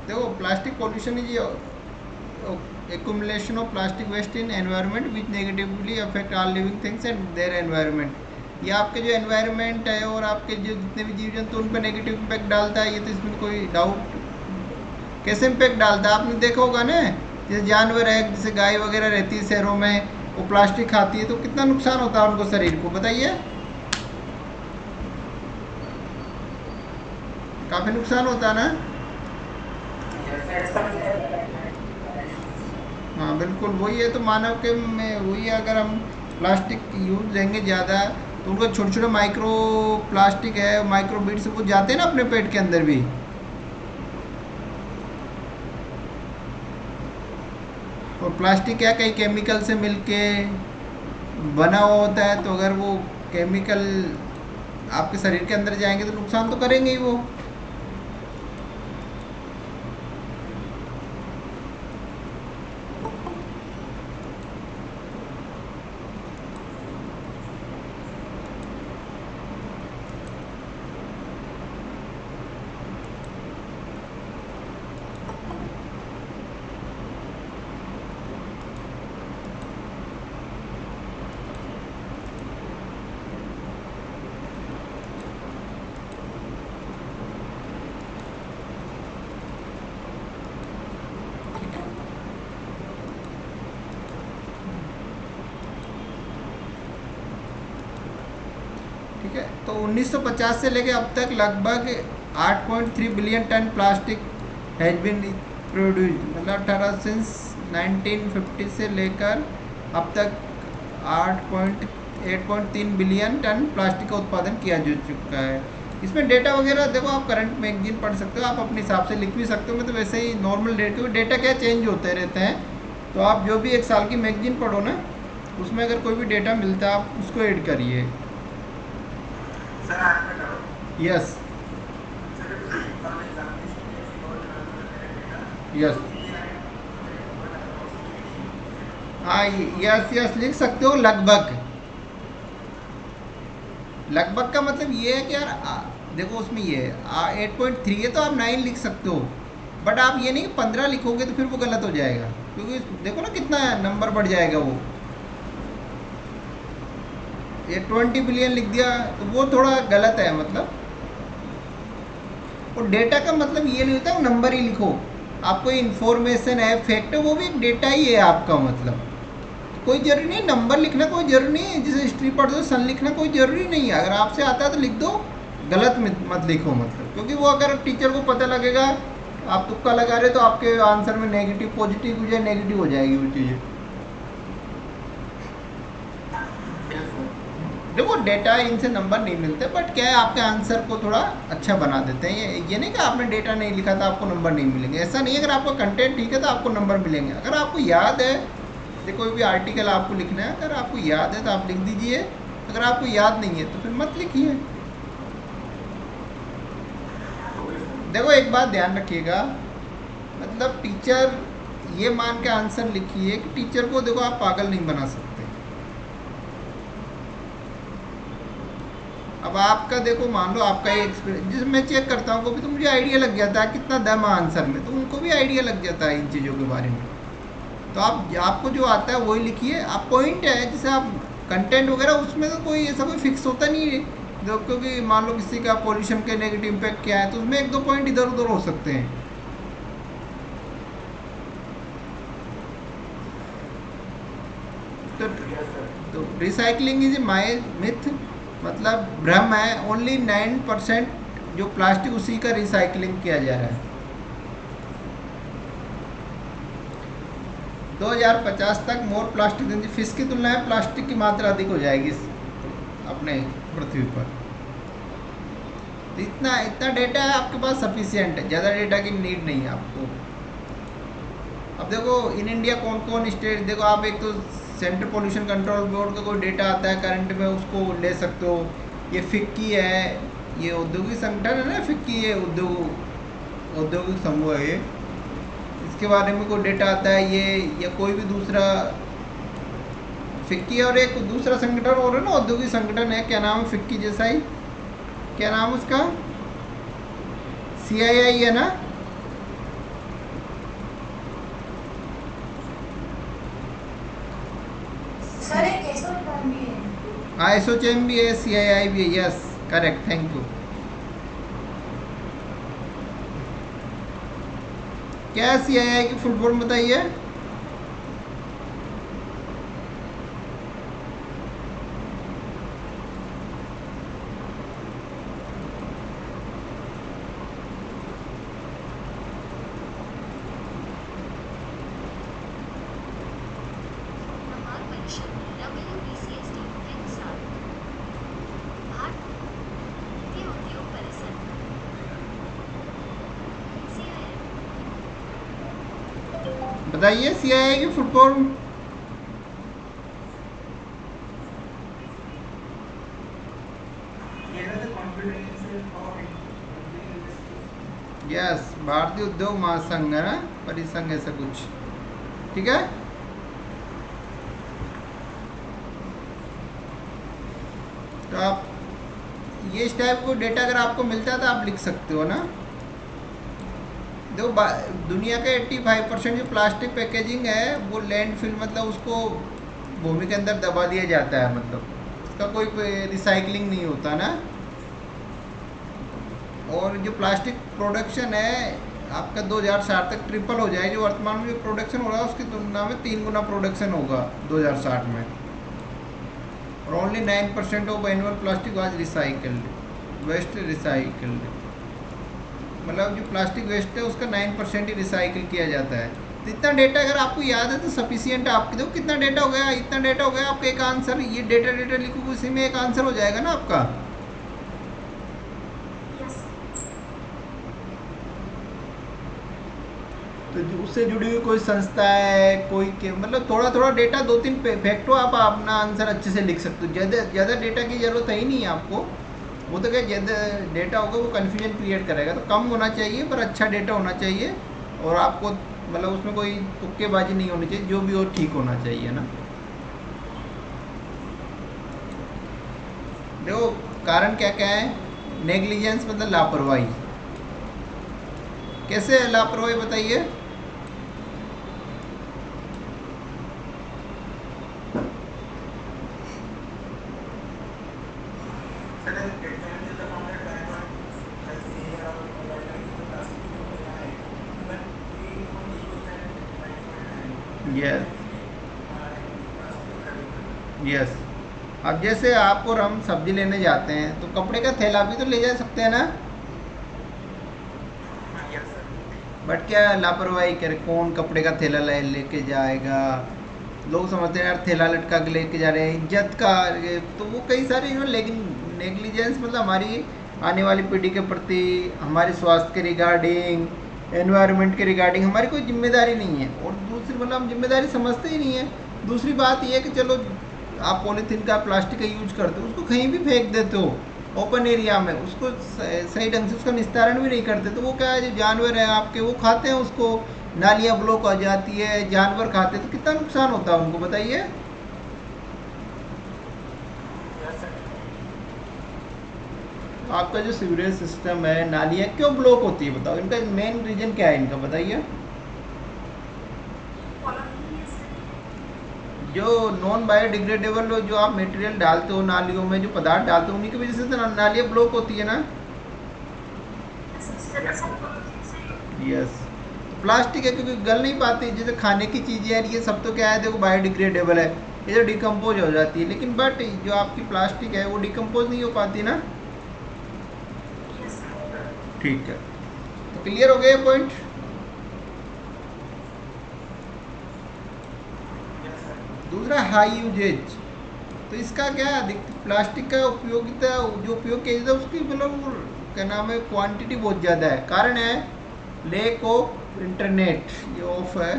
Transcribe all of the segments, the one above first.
देखो plastic pollution is accumulation of plastic waste in environment which negatively affect all living things and their environment। ये आपके जो environment है और आपके जो जितने भी जीव जंतु उन पर नेगेटिव इम्पैक्ट डालता है, ये तो इसमें कोई डाउट। कैसे इम्पैक्ट डालता है आपने देखा होगा ना, जैसे जानवर है, जैसे गाय वगैरह रहती है शहरों में, वो प्लास्टिक खाती है तो कितना नुकसान होता है उनको शरीर को, बताइए। काफ़ी नुकसान होता है ना। हाँ बिल्कुल वही है, तो मानव के में वही है, अगर हम प्लास्टिक यूज देंगे ज़्यादा तो उनको छोटे छोटे माइक्रो प्लास्टिक है, माइक्रो बीड्स वो जाते हैं ना अपने पेट के अंदर भी। और प्लास्टिक क्या कई केमिकल से मिलके बना हुआ होता है, तो अगर वो केमिकल आपके शरीर के अंदर जाएंगे तो नुकसान तो करेंगे ही वो। ठीक है, तो 1950 से लेके अब तक लगभग 8.3 billion ton plastic has been produce, मतलब 18 सिंस 1950 से लेकर अब तक 8.3 बिलियन टन प्लास्टिक का उत्पादन किया जा चुका है। इसमें डेटा वगैरह देखो, आप करंट मैगजीन पढ़ सकते हो, आप अपने हिसाब से लिख भी सकते हो। मैं तो वैसे ही नॉर्मल डेट, क्योंकि डेटा क्या चेंज होते रहते हैं, तो आप जो भी एक साल की मैगजीन पढ़ो ना, उसमें अगर कोई भी डेटा मिलता है आप उसको ऐड करिए। यस यस, हाँ यस यस लिख सकते हो। लगभग, लगभग का मतलब ये है कि यार देखो उसमें ये है 8.3 है तो आप 9 लिख सकते हो, बट आप ये नहीं 15 लिखोगे तो फिर वो गलत हो जाएगा, क्योंकि देखो ना कितना नंबर बढ़ जाएगा वो। ये 20 बिलियन लिख दिया तो वो थोड़ा गलत है मतलब। और डेटा का मतलब ये नहीं होता नंबर ही लिखो, आपको इन्फॉर्मेशन है, फैक्ट है, वो भी एक डेटा ही है आपका। मतलब कोई जरूरी नहीं नंबर लिखना, कोई जरूरी नहीं है जैसे हिस्ट्री पढ़ दो सन लिखना, कोई जरूरी नहीं है। अगर आपसे आता है तो लिख दो, गलत मत लिखो, मतलब क्योंकि वो अगर टीचर को पता लगेगा आप तुक्का लगा रहे तो आपके आंसर में नेगेटिव पॉजिटिव हो जाए, नेगेटिव हो जाएगी वो चीज़ें। देखो डेटा इनसे नंबर नहीं मिलते, बट क्या है आपके आंसर को थोड़ा अच्छा बना देते हैं। ये नहीं कि आपने डेटा नहीं लिखा था आपको नंबर नहीं मिलेंगे, ऐसा नहीं है। अगर आपका कंटेंट ठीक है तो आपको नंबर मिलेंगे। अगर आपको याद है, जैसे कोई भी आर्टिकल आपको लिखना है, अगर आपको याद है तो आप लिख दीजिए, अगर आपको याद नहीं है तो फिर मत लिखिए। देखो एक बात ध्यान रखिएगा, मतलब टीचर ये मान के आंसर लिखिए कि टीचर को देखो आप पागल नहीं बना सकते। अब आपका देखो मान लो आपका ये एक्सपीरियंस, जिस मैं चेक करता हूँ कभी तो मुझे आइडिया लग जाता है कितना दम है आंसर में, तो उनको भी आइडिया लग जाता है इन चीज़ों के बारे में। तो आप आपको जो आता है वही लिखिए। आप पॉइंट है जैसे आप कंटेंट वगैरह उसमें तो कोई ऐसा कोई फिक्स होता नहीं है, क्योंकि मान लो किसी का पॉल्यूशन के नेगेटिव इम्पैक्ट क्या है तो उसमें एक दो पॉइंट इधर उधर हो सकते हैं। तो रिसाइकलिंग इज माई मिथ, मतलब भ्रम है। ओनली 9% जो प्लास्टिक उसी का रिसाइकलिंग किया जा रहा है। 2050 तक मोर प्लास्टिक, फिश की तुलना में प्लास्टिक की मात्रा अधिक हो जाएगी अपने पृथ्वी पर। तो इतना इतना डेटा है आपके पास सफिशियंट है, ज़्यादा डेटा की नीड नहीं है आपको। अब देखो इन इंडिया कौन कौन स्टेट, देखो आप एक तो सेंट्रल पोल्यूशन कंट्रोल बोर्ड का कोई डेटा आता है करंट में, उसको ले सकते हो। ये फिक्की है, ये औद्योगिक संगठन है ना, फिक्की ये औद्योगिक समूह है ये, इसके बारे में कोई डेटा आता है ये, या कोई भी दूसरा फिक्की और एक दूसरा संगठन और है ना औद्योगिक संगठन है, क्या नाम है फिक्की जैसा ही, क्या नाम उसका, CII है ना, आइसोचेम भी है, CII भी है। Yes correct, thank you. क्या है CII की फुल फॉर्म बताइए? बताइए CII की फुल फॉर्म। यस, भारतीय उद्योग महासंघ है ना, परिसंघ ऐसा कुछ, ठीक है। तो आप ये इस टाइप को डेटा अगर आपको मिलता है तो आप लिख सकते हो ना। देखो दुनिया का 85% जो प्लास्टिक पैकेजिंग है वो लैंडफिल, मतलब उसको भूमि के अंदर दबा दिया जाता है, मतलब उसका कोई रिसाइकलिंग नहीं होता ना। और जो प्लास्टिक प्रोडक्शन है आपका 2060 तक ट्रिपल हो जाएगी। जो वर्तमान में जो प्रोडक्शन हो रहा है उसकी तुलना में 3 गुना प्रोडक्शन होगा 2060 में। और only 9% of annual plastic was recycled, waste recycled, मतलब जो प्लास्टिक वेस्ट है उसका 9% ही रिसाइकिल किया जाता है। तो इतना डेटा अगर आपको याद है तो सफिशियंट है आपके। देखो कितना डेटा हो गया, इतना डेटा हो गया आपका एक आंसर। ये डेटा लिखो, उसी में एक आंसर हो जाएगा ना आपका। तो उससे जुड़ी हुई कोई संस्था है, कोई के मतलब थोड़ा थोड़ा डेटा, 2-3 फैक्ट हो, आप अपना आंसर अच्छे से लिख सकते हो। ज़्यादा डेटा की ज़रूरत है ही नहीं है आपको। वो तो क्या, ज़्यादा डेटा होगा वो कन्फ्यूजन क्रिएट करेगा। तो कम होना चाहिए पर अच्छा डेटा होना चाहिए, और आपको मतलब उसमें कोई तुक्केबाजी नहीं होनी चाहिए, जो भी हो ठीक होना चाहिए ना। देखो कारण क्या क्या है। नेग्लिजेंस मतलब लापरवाही। कैसे लापरवाही बताइए? Yes yes. अब जैसे आप और हम सब्जी लेने जाते हैं तो कपड़े का थैला भी तो ले जा सकते हैं ना। बट क्या लापरवाही करे, कौन कपड़े का थैला लेके जाएगा। लोग समझते हैं यार थैला लटका के लेके जा रहे हैं, इज्जत का तो वो कई सारे लेकिन नेग्लिजेंस मतलब हमारी आने वाली पीढ़ी के प्रति, हमारे स्वास्थ्य के रिगार्डिंग, एनवायरनमेंट के रिगार्डिंग हमारी कोई जिम्मेदारी नहीं है। और दूसरी मतलब हम जिम्मेदारी समझते ही नहीं है। दूसरी बात यह है कि चलो आप पॉलीथीन का, प्लास्टिक का यूज करते हो, उसको कहीं भी फेंक देते हो ओपन एरिया में, उसको सही ढंग से उसका निस्तारण भी नहीं करते, तो वो क्या है, जो जानवर है आपके वो खाते हैं उसको, नालियाँ ब्लॉक हो जाती है, जानवर खाते हैं, तो कितना नुकसान होता है उनको बताइए। आपका जो सीवरेज सिस्टम है, नालियाँ क्यों ब्लॉक होती है बताओ, इनका मेन रीजन क्या है इनका बताइए। जो नॉन बायोडिग्रेडेबल जो आप मटेरियल डालते हो नालियों में, जो पदार्थ डालते हो, उन्हीं की वजह से तो नालियाँ ब्लॉक होती है ना। यस। प्लास्टिक है क्योंकि गल नहीं पाती, जैसे खाने की चीज़ें यार ये सब तो क्या है, देखो बायोडिग्रेडेबल है, ये तो डिकम्पोज हो जाती है, लेकिन बट जो आपकी प्लास्टिक है वो डिकम्पोज नहीं हो पाती ना। ठीक है, तो क्लियर हो गया पॉइंट। दूसरा हाई यूजेज, तो इसका क्या प्लास्टिक का उपयोगिता, जो उपयोग किया जाता है उसकी मतलब क्या नाम है, क्वांटिटी बहुत ज़्यादा है। कारण है लेक ऑफ इंटरनेट, ये ऑफ है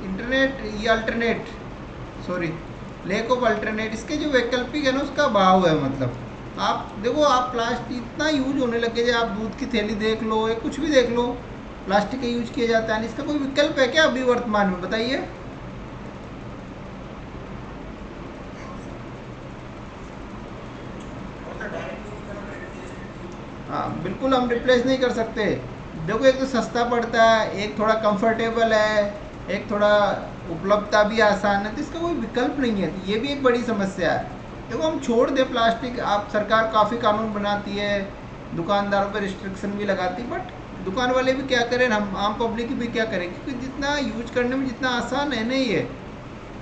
इंटरनेट, ये alternate, sorry lake of alternate, इसके जो वैकल्पिक है ना उसका अभाव है। मतलब आप देखो, आप प्लास्टिक इतना यूज होने लगे, जब आप दूध की थैली देख लो या कुछ भी देख लो, प्लास्टिक का यूज किया जाता है। इसका कोई विकल्प है क्या अभी वर्तमान में बताइए। हाँ बिल्कुल, हम रिप्लेस नहीं कर सकते। देखो एक तो सस्ता पड़ता है, एक थोड़ा कंफर्टेबल है, एक थोड़ा उपलब्धता भी आसान है, तो इसका कोई विकल्प नहीं है। तो ये भी एक बड़ी समस्या है। देखो हम छोड़ दे प्लास्टिक, आप सरकार काफ़ी कानून बनाती है, दुकानदारों पर रिस्ट्रिक्शन भी लगाती है, बट दुकान वाले भी क्या करें, हम आम पब्लिक भी क्या करें, क्योंकि जितना यूज करने में जितना आसान है नहीं है,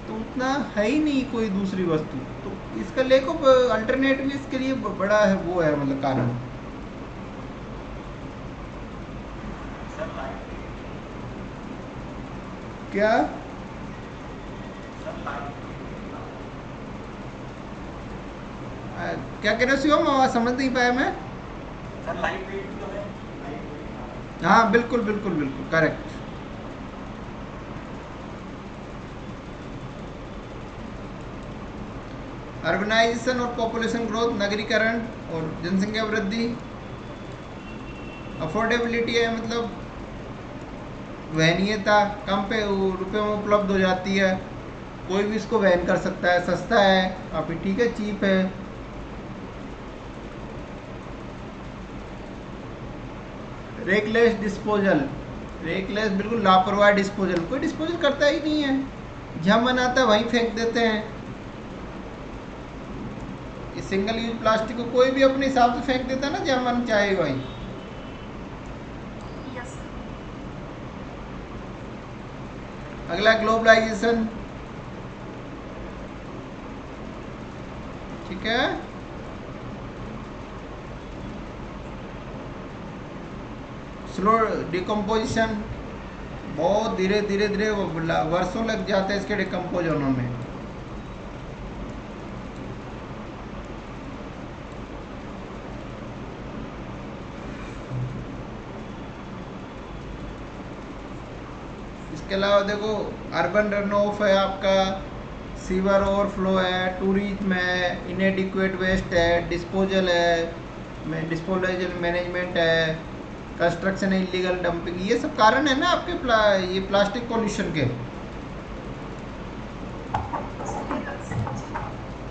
तो उतना है ही नहीं कोई दूसरी वस्तु, तो इसका लेको अल्टरनेट भी इसके लिए बड़ा है, वो है मतलब कानून। क्या क्या कह रहे हो शिवम, आवाज समझ नहीं पाया मैं। हाँ बिल्कुल बिल्कुल बिल्कुल करेक्ट। अर्बनाइजेशन और पॉपुलेशन ग्रोथ, नगरीकरण और जनसंख्या वृद्धि। अफोर्डेबिलिटी है मतलब वहनीयता, कम पे रुपये में उपलब्ध हो जाती है, कोई भी इसको वहन कर सकता है, सस्ता है काफ़ी, ठीक है, चीप है। रेकलेस डिस्पोजल, रेकलेस बिल्कुल लापरवाह डिस्पोजल, कोई डिस्पोजल करता ही नहीं है, जहाँ मन आता है वहीं फेंक देते हैं। इस सिंगल यूज प्लास्टिक को कोई भी अपने हिसाब से फेंक देता है ना, जहाँ मन चाहे वहीं। अगला ग्लोबलाइजेशन, ठीक है, स्लो डिकम्पोजिशन, बहुत धीरे धीरे धीरे वर्षों लग जाते हैं इसके डिकम्पोज होने में। इसके अलावा देखो अर्बन रन ऑफ है आपका, सीवर ओवरफ्लो है, टूरिज्म है, इनएडिक्वेट वेस्ट है, डिस्पोजल है, डिस्पोजल मैनेजमेंट है, कंस्ट्रक्शन है, इलीगल डंपिंग, ये सब कारण है ना आपके ये प्लास्टिक पॉल्यूशन के।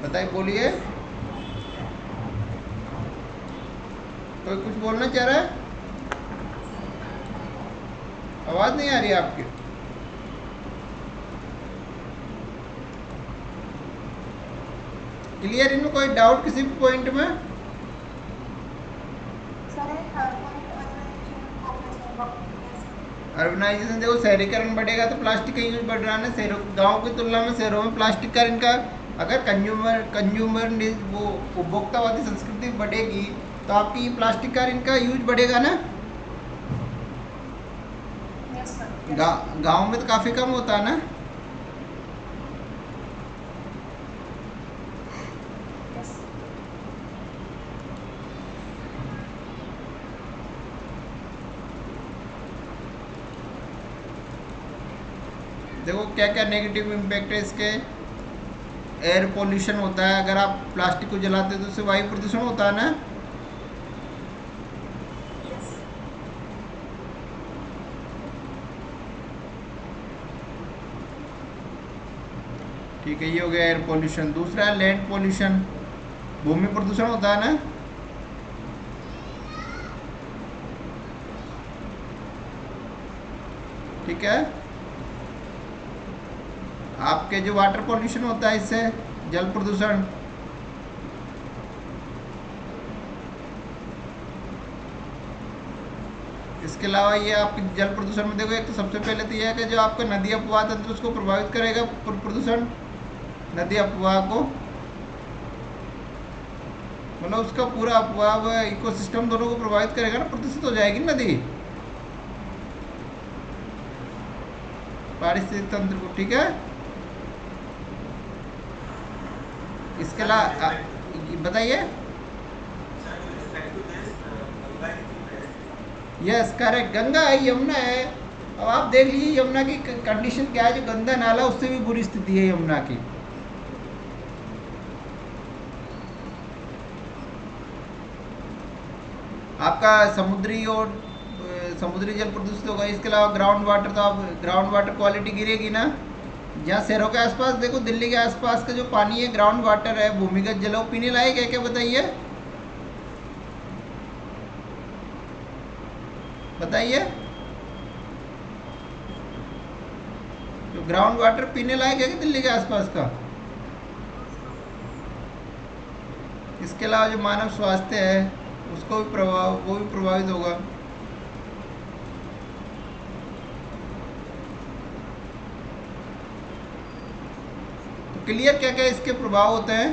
बताइए, बोलिए, कोई कुछ बोलना चाह रहा है? आवाज नहीं आ रही आपकी। क्लियर, इनमें कोई डाउट किसी भी पॉइंट में? अर्बनाइजेशन, देखो शहरीकरण बढ़ेगा तो प्लास्टिक का यूज बढ़ रहा है ना, शहरों गाँव की तुलना में शहरों में प्लास्टिक का इनका, अगर कंज्यूमर वो उपभोक्तावादी संस्कृति बढ़ेगी तो आपकी प्लास्टिक का इनका यूज बढ़ेगा ना। गाँव में तो काफ़ी कम होता है ना। देखो क्या क्या नेगेटिव इम्पैक्ट है इसके। एयर पोल्यूशन होता है, अगर आप प्लास्टिक को जलाते हो तो उससे वायु प्रदूषण होता है ना। ठीक है, ये हो गया एयर पोल्यूशन। दूसरा है लैंड पोल्यूशन, भूमि प्रदूषण होता है ना। ठीक है, आपके जो वाटर पोल्यूशन होता है, इससे जल प्रदूषण। इसके अलावा ये आपके जल प्रदूषण में देखो, एक तो सबसे पहले तो यह है कि जो आपका नदी अपवाह तंत्र उसको प्रभावित करेगा प्रदूषण, नदी अपवाह को, मतलब उसका पूरा अपवाह इकोसिस्टम दोनों को प्रभावित करेगा ना, प्रदूषित हो जाएगी नदी, पारिस्थितिक तंत्र को। ठीक है, इसके अलावा बताइए। यस करेक्ट, गंगा है, यमुना है। अब आप देख लीजिए यमुना की कंडीशन क्या है, जो गंदा नाला उससे भी बुरी स्थिति है यमुना की। आपका समुद्री और समुद्री जल प्रदूषित होगा। इसके अलावा ग्राउंड वाटर, तो आप ग्राउंड वाटर क्वालिटी गिरेगी ना। जहाँ शहरों के आसपास देखो, दिल्ली के आसपास का जो पानी है ग्राउंड वाटर है, भूमिगत जल, वो पीने लायक है क्या, बताइए बताइए। तो ग्राउंड वाटर पीने लायक है कि दिल्ली के आसपास का? इसके अलावा जो मानव स्वास्थ्य है उसको भी वो भी प्रभावित होगा। तो क्लियर क्या क्या इसके प्रभाव होते हैं।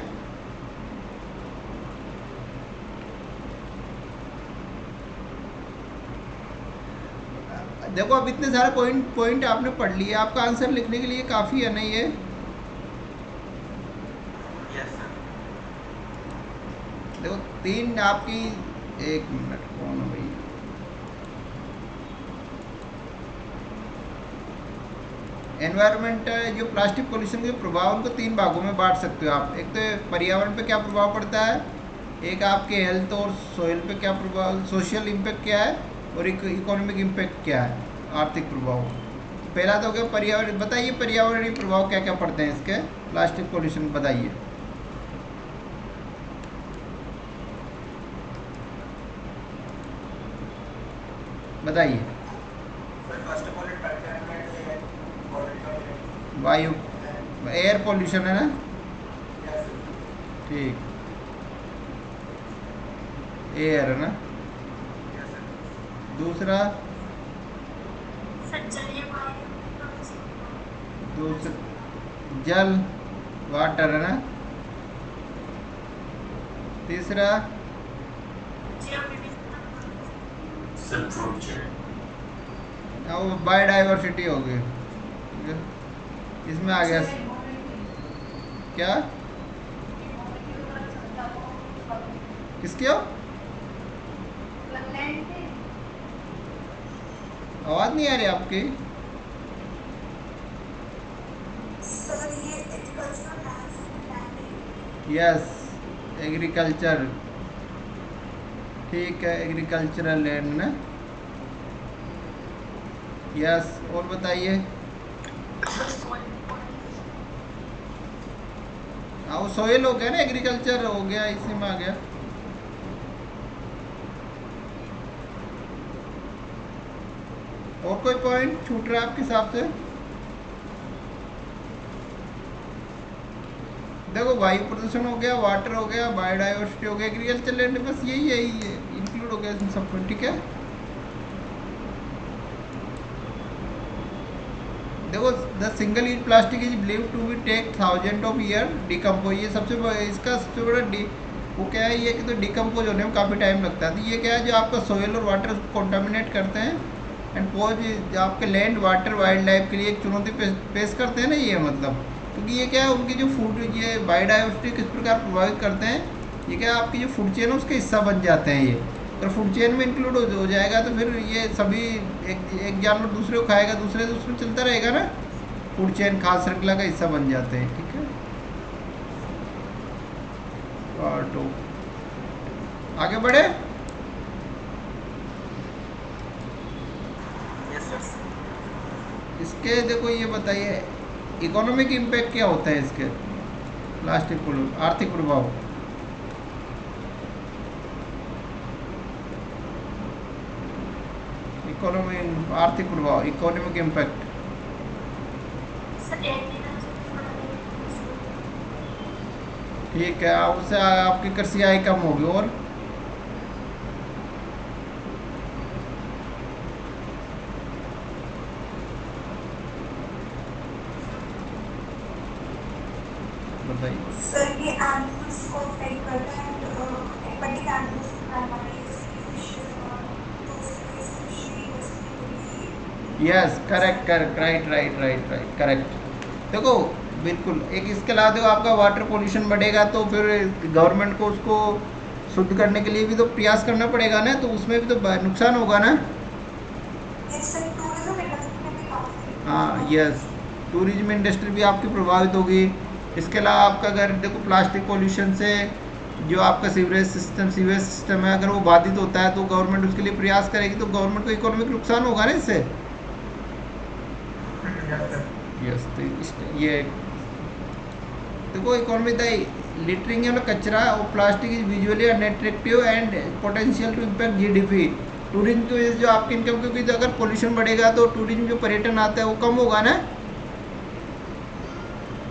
देखो अब इतने सारे पॉइंट आपने पढ़ लिए, आपका आंसर लिखने के लिए काफ़ी है ना ये। देखो 3 आपकी, 1 मिनट कौन है भाई, एनवायरनमेंट जो प्लास्टिक पोल्यूशन के प्रभाव उनको 3 भागों में बांट सकते हो आप। एक तो पर्यावरण पे क्या प्रभाव पड़ता है, एक आपके हेल्थ और सोइल पे क्या प्रभाव, सोशल इम्पैक्ट क्या है, और इकोनॉमिक इम्पैक्ट क्या है, आर्थिक प्रभाव। पहला तो क्या पर्यावरण, बताइए पर्यावरणीय प्रभाव क्या क्या पड़ते हैं इसके प्लास्टिक पोल्यूशन, बताइए। बताइए। वायु, एयर पोल्यूशन है ना, ठीक, एयर है ना। दूसरा, दूसरा जल, वाटर है ना। तीसरा वो बायोडाइवर्सिटी हो गई, इसमें आ गया क्या, किसकी हो, आवाज़ नहीं आ रही आपकी। यस, एग्रीकल्चर, ठीक है, एग्रीकल्चरल लैंड ना। यस, और बताइए। हाँ वो सोयल हो गया ना, एग्रीकल्चर हो गया, इसी में आ गया। और कोई पॉइंट छूट रहा है आपके हिसाब से। देखो वायु प्रदूषण हो गया, वाटर हो गया, बायोडाइवर्सिटी हो गया, एग्रीकल्चर लैंड, बस यही इंक्लूड हो गया इसमें सब कुछ, ठीक है। देखो the single use plastic is believe to be take 1000 of year decompose, ये इसका सबसे बड़ा वो क्या है, ये कि तो डिकम्पोज होने में काफ़ी टाइम लगता है। तो ये क्या है, जो आपका सोयल और वाटर कॉन्टामिनेट करते हैं एंड पोज आपके लैंड, वाटर, वाइल्ड लाइफ के लिए एक चुनौती पेश करते हैं ना ये, मतलब क्योंकि ये क्या है, उनकी जो फूड, ये बायोडाइवर्सिटी किस प्रकार प्रभावित करते हैं, ये क्या आपकी जो फूड चेन है उसका हिस्सा बन जाते हैं ये। अगर फूड चेन में इंक्लूड हो जाएगा तो फिर ये सभी एक जानवर दूसरे को खाएगा, दूसरे चलता रहेगा ना, फूड चेन खाद्य श्रृंखला का हिस्सा बन जाते हैं, ठीक है। पार्ट 2 आगे बढ़े। इसके देखो ये बताइए इकोनॉमिक इम्पैक्ट क्या होता है इसके, प्लास्टिक पोल्यूशन, आर्थिक प्रभाव। इकोनॉमी, आर्थिक प्रभाव, इकोनॉमिक इम्पैक्ट। ठीक है, उससे आपकी कृषि आय कम होगी, और बताइए। सर ये एनिमल्स को अफेक्ट करता है, aquatic animals, yes, correct correct, right right right right, correct. देखो बिल्कुल, एक इसके अलावा देखो आपका वाटर पोल्यूशन बढ़ेगा तो फिर गवर्नमेंट को उसको शुद्ध करने के लिए भी तो प्रयास करना पड़ेगा ना, तो उसमें भी तो नुकसान होगा ना। हाँ यस, टूरिज्म इंडस्ट्री भी आपकी प्रभावित होगी। इसके अलावा आपका अगर देखो प्लास्टिक पोल्यूशन से जो आपका सीवरेज सिस्टम है, अगर वो बाधित होता है तो गवर्नमेंट उसके लिए प्रयास करेगी, तो गवर्नमेंट को इकोनॉमिक नुकसान होगा ना इससे। यस, तो ये देखो इकोनॉमी द लिटरिंग है ना, कचरा और plastic is visually unattractive and potential to impact GDP. Tourism की वजह से जो आपकी इनकम, क्योंकि तो अगर पोल्यूशन बढ़ेगा तो टूरिज्म जो पर्यटन आता है वो कम होगा ना।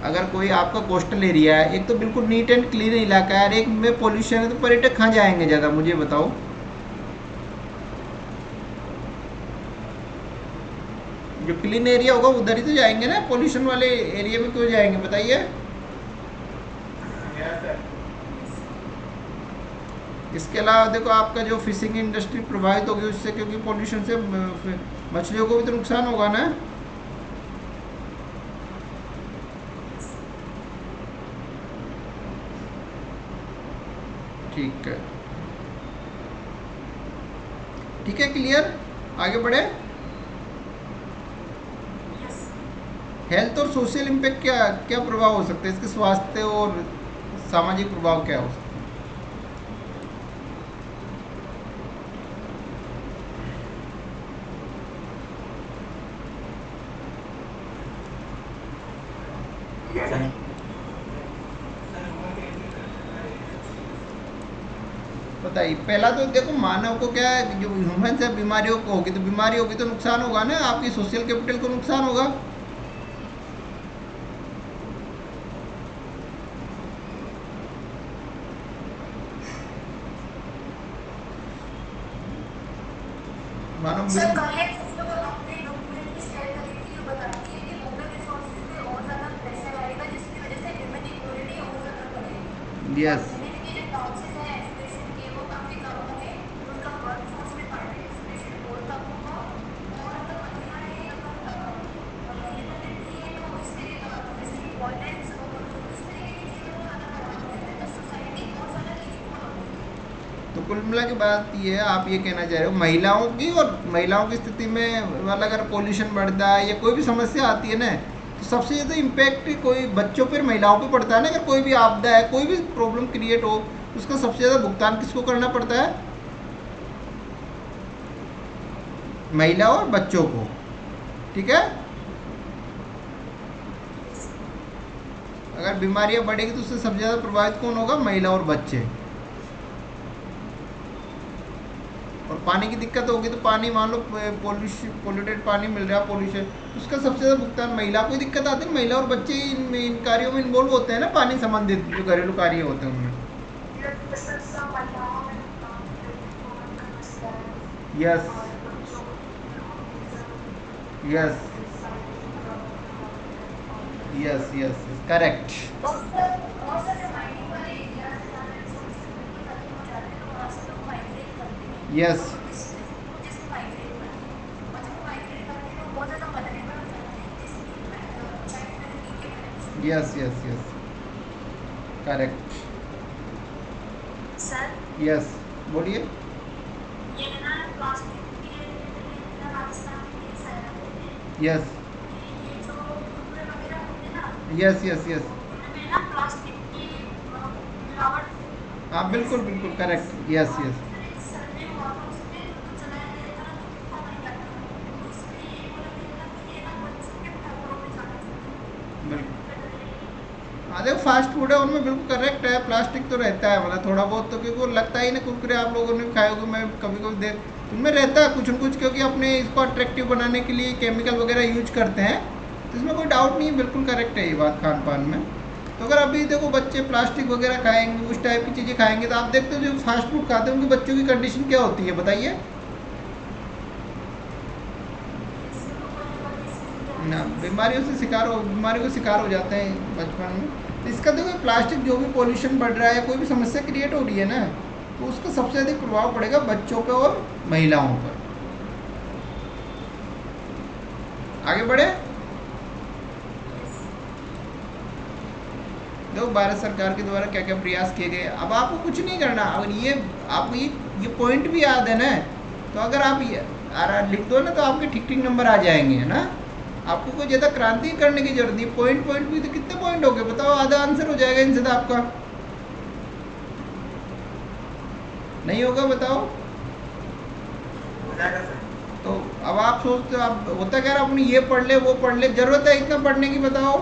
अगर कोई आपका कोस्टल एरिया है, एक तो बिल्कुल नीट एंड क्लीन इलाका है और एक में पोल्यूशन है, तो पर्यटक कहाँ जाएंगे ज़्यादा, मुझे बताओ। जो क्लीन एरिया होगा उधर ही तो जाएंगे ना, पोल्यूशन वाले एरिया में क्यों जाएंगे बताइए। इसके अलावा देखो आपका जो फिशिंग इंडस्ट्री प्रभावित होगी उससे, क्योंकि पोल्यूशन से मछलियों को भी तो नुकसान होगा ना। ठीक है, ठीक है, क्लियर, आगे बढ़े। हेल्थ और सोशल इम्पैक्ट क्या क्या प्रभाव हो सकते हैं इसके, स्वास्थ्य और सामाजिक प्रभाव क्या हो सकते हैं। बताइए। पहला तो देखो मानव को क्या है, जो ह्यूमन है बीमारियों को होगी, तो बीमारी होगी तो नुकसान होगा ना, आपकी सोशल कैपिटल को नुकसान होगा। मानव सर बिल- कल एक अपने डॉक्यूमेंट की शेयर करी थी, जो बताती है कि ह्यूमन रिसोर्सेज पे और ज़्यादा प्रेशर आएगा, जिसकी वजह से ह्यूमन इक्वालिटी और ज़्यादा बढ़ेगी और यस, ह्यूमन के जो टॉप्सेस हैं एजुकेशन के वो काफ़ी कम होंगे, उनका वर्क फोर्स में पार्टिसिपेशन और कम होगा। और अगर महिलाएं अगर इंडिपेंडेंट नहीं है तो इससे जैसे कि वॉयलेंस और इस तरीके की चीज़ों को ज़्यादा बढ़ावा देते हैं, तो सोसाइटी और ज़्यादा इक्वल होती है। तो कुल मिला के बात ये है, आप ये कहना चाह रहे हो महिलाओं की, और महिलाओं की स्थिति में मतलब अगर पोल्यूशन बढ़ता है या कोई भी समस्या आती है ना, तो सबसे ज़्यादा इम्पैक्ट कोई बच्चों पर, महिलाओं पे पड़ता है ना। अगर कोई भी आपदा है, कोई भी प्रॉब्लम क्रिएट हो, तो उसका सबसे ज़्यादा भुगतान किसको करना पड़ता है, महिला और बच्चों को। ठीक है, अगर बीमारियां बढ़ेगी तो उससे सबसे ज़्यादा प्रभावित कौन होगा, महिला और बच्चे। और पानी की दिक्कत होगी तो पानी मान लो पोल्यूटेड पानी मिल रहा है, पोल्यूशन, उसका सबसे ज़्यादा भुगतान महिला को ही दिक्कत आती है। महिला और बच्चे इन कार्यों में इन्वॉल्व होते हैं ना, पानी संबंधित जो घरेलू कार्य होते हैं उनमें। Yes, yes, yes, yes, correct. और सर जो माइनिंग वाले एरिया से ज़्यादा रिसोर्सेज बिल्कुल खत्म हो जाते हैं, तो वहाँ से लोग माइग्रेट करते हैं, यस, तो इसलिए वो जैसे माइग्रेट करते हैं, और जब वो माइग्रेट करते हैं तो वो बहुत ज़्यादा वल्नरेबल हो जाते हैं, जैसे कि चाइल्ड वेलबींग के बारे में सुना यस, होगा। Yes, yes, correct. Sir yes, बोलिए। ये है ना प्लास्टिक के रिलेटेड, राजस्थान के साइड में यस, कि ये जो कुरकुरे वगैरह होते हैं ना, यस, यस, यस, उनमें ना प्लास्टिक की मिलावट हाँ, बिल्कुल, बिल्कुल, करेक्ट, यस, यस, सर एक सर्वे हुआ था, उसमें तो चलाया गया था तो पता नहीं क्या था, तो उसमें ये बोला गया था कि ये ना बच्चों के फेफड़ों में जाना चाहिए, बिल्कुल। फेफड़े हाँ देखो, फास्ट फूड है उनमें बिल्कुल करेक्ट है, प्लास्टिक तो रहता है, मतलब थोड़ा बहुत तो, क्योंकि वो लगता ही ना, कुरकुरे आप लोगों ने खाए होंगे, मैं कभी कभी देख उनमें रहता है कुछ न कुछ, क्योंकि अपने इसको अट्रैक्टिव बनाने के लिए केमिकल वगैरह यूज करते हैं, तो इसमें कोई डाउट नहीं है, बिल्कुल करेक्ट है ये बात खान पान में। तो अगर अभी देखो बच्चे प्लास्टिक वगैरह खाएंगे, उस टाइप की चीज़ें खाएंगे, तो आप देखते हो जो फास्ट फूड खाते हैं उनके बच्चों की कंडीशन क्या होती है बताइए ना। बीमारियों से शिकार हो, बीमारियों का शिकार हो जाते हैं बचपन में। तो इसका देखो, प्लास्टिक जो भी पॉल्यूशन बढ़ रहा है, कोई भी समस्या क्रिएट हो रही है ना, तो उसका सबसे अधिक प्रभाव पड़ेगा बच्चों पे और महिलाओं पर। आगे बढ़े। देखो भारत सरकार के द्वारा क्या क्या प्रयास किए गए। अब आपको कुछ नहीं करना, अगर ये आपको ये पॉइंट भी याद है ना, तो अगर आप ये लिख दो ना, तो आपके ठीक ठीक नंबर आ जाएंगे, है ना। आपको कोई ज़्यादा क्रांति करने की जरूरत नहीं, पॉइंट पॉइंट भी तो कितने पॉइंट हो गए बताओ, आधा आंसर हो जाएगा इनसे तो आपका। नहीं होगा बताओ। तो अब आप सोचते हो, आप होता क्या, अपनी ये पढ़ ले वो पढ़ ले, जरूरत है इतना पढ़ने की बताओ।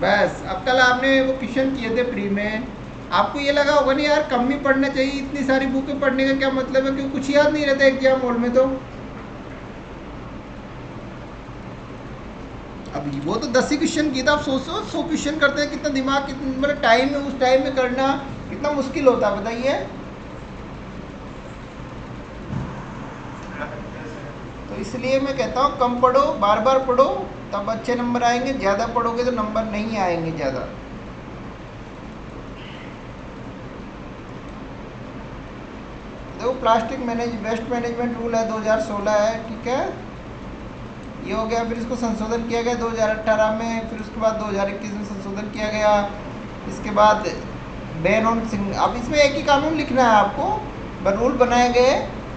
बस अब कल आपने वो क्वेश्चन किए थे प्री में, आपको ये लगा होगा नहीं यार कम ही पढ़ना चाहिए, इतनी सारी बुकें पढ़ने का क्या मतलब है, क्योंकि कुछ याद नहीं रहता एग्जाम हॉल में तो। अब वो तो 10 ही क्वेश्चन किया था, आप सोचो 100 क्वेश्चन करते हैं, कितना दिमाग, कितना मतलब टाइम में, उस टाइम में करना कितना मुश्किल होता है बताइए। तो इसलिए मैं कहता हूँ कम पढ़ो, बार बार पढ़ो, तब अच्छे नंबर आएंगे। ज़्यादा पढ़ोगे तो नंबर नहीं आएंगे ज़्यादा। देखो प्लास्टिक वेस्ट मैनेजमेंट रूल है 2016 है, ठीक है, ये हो गया। फिर इसको संशोधन किया गया 2018 में, फिर उसके बाद 2021 में संशोधन किया गया। इसके बाद बैन ऑन अब इसमें एक ही कानून लिखना है आपको, बट रूल बनाए गए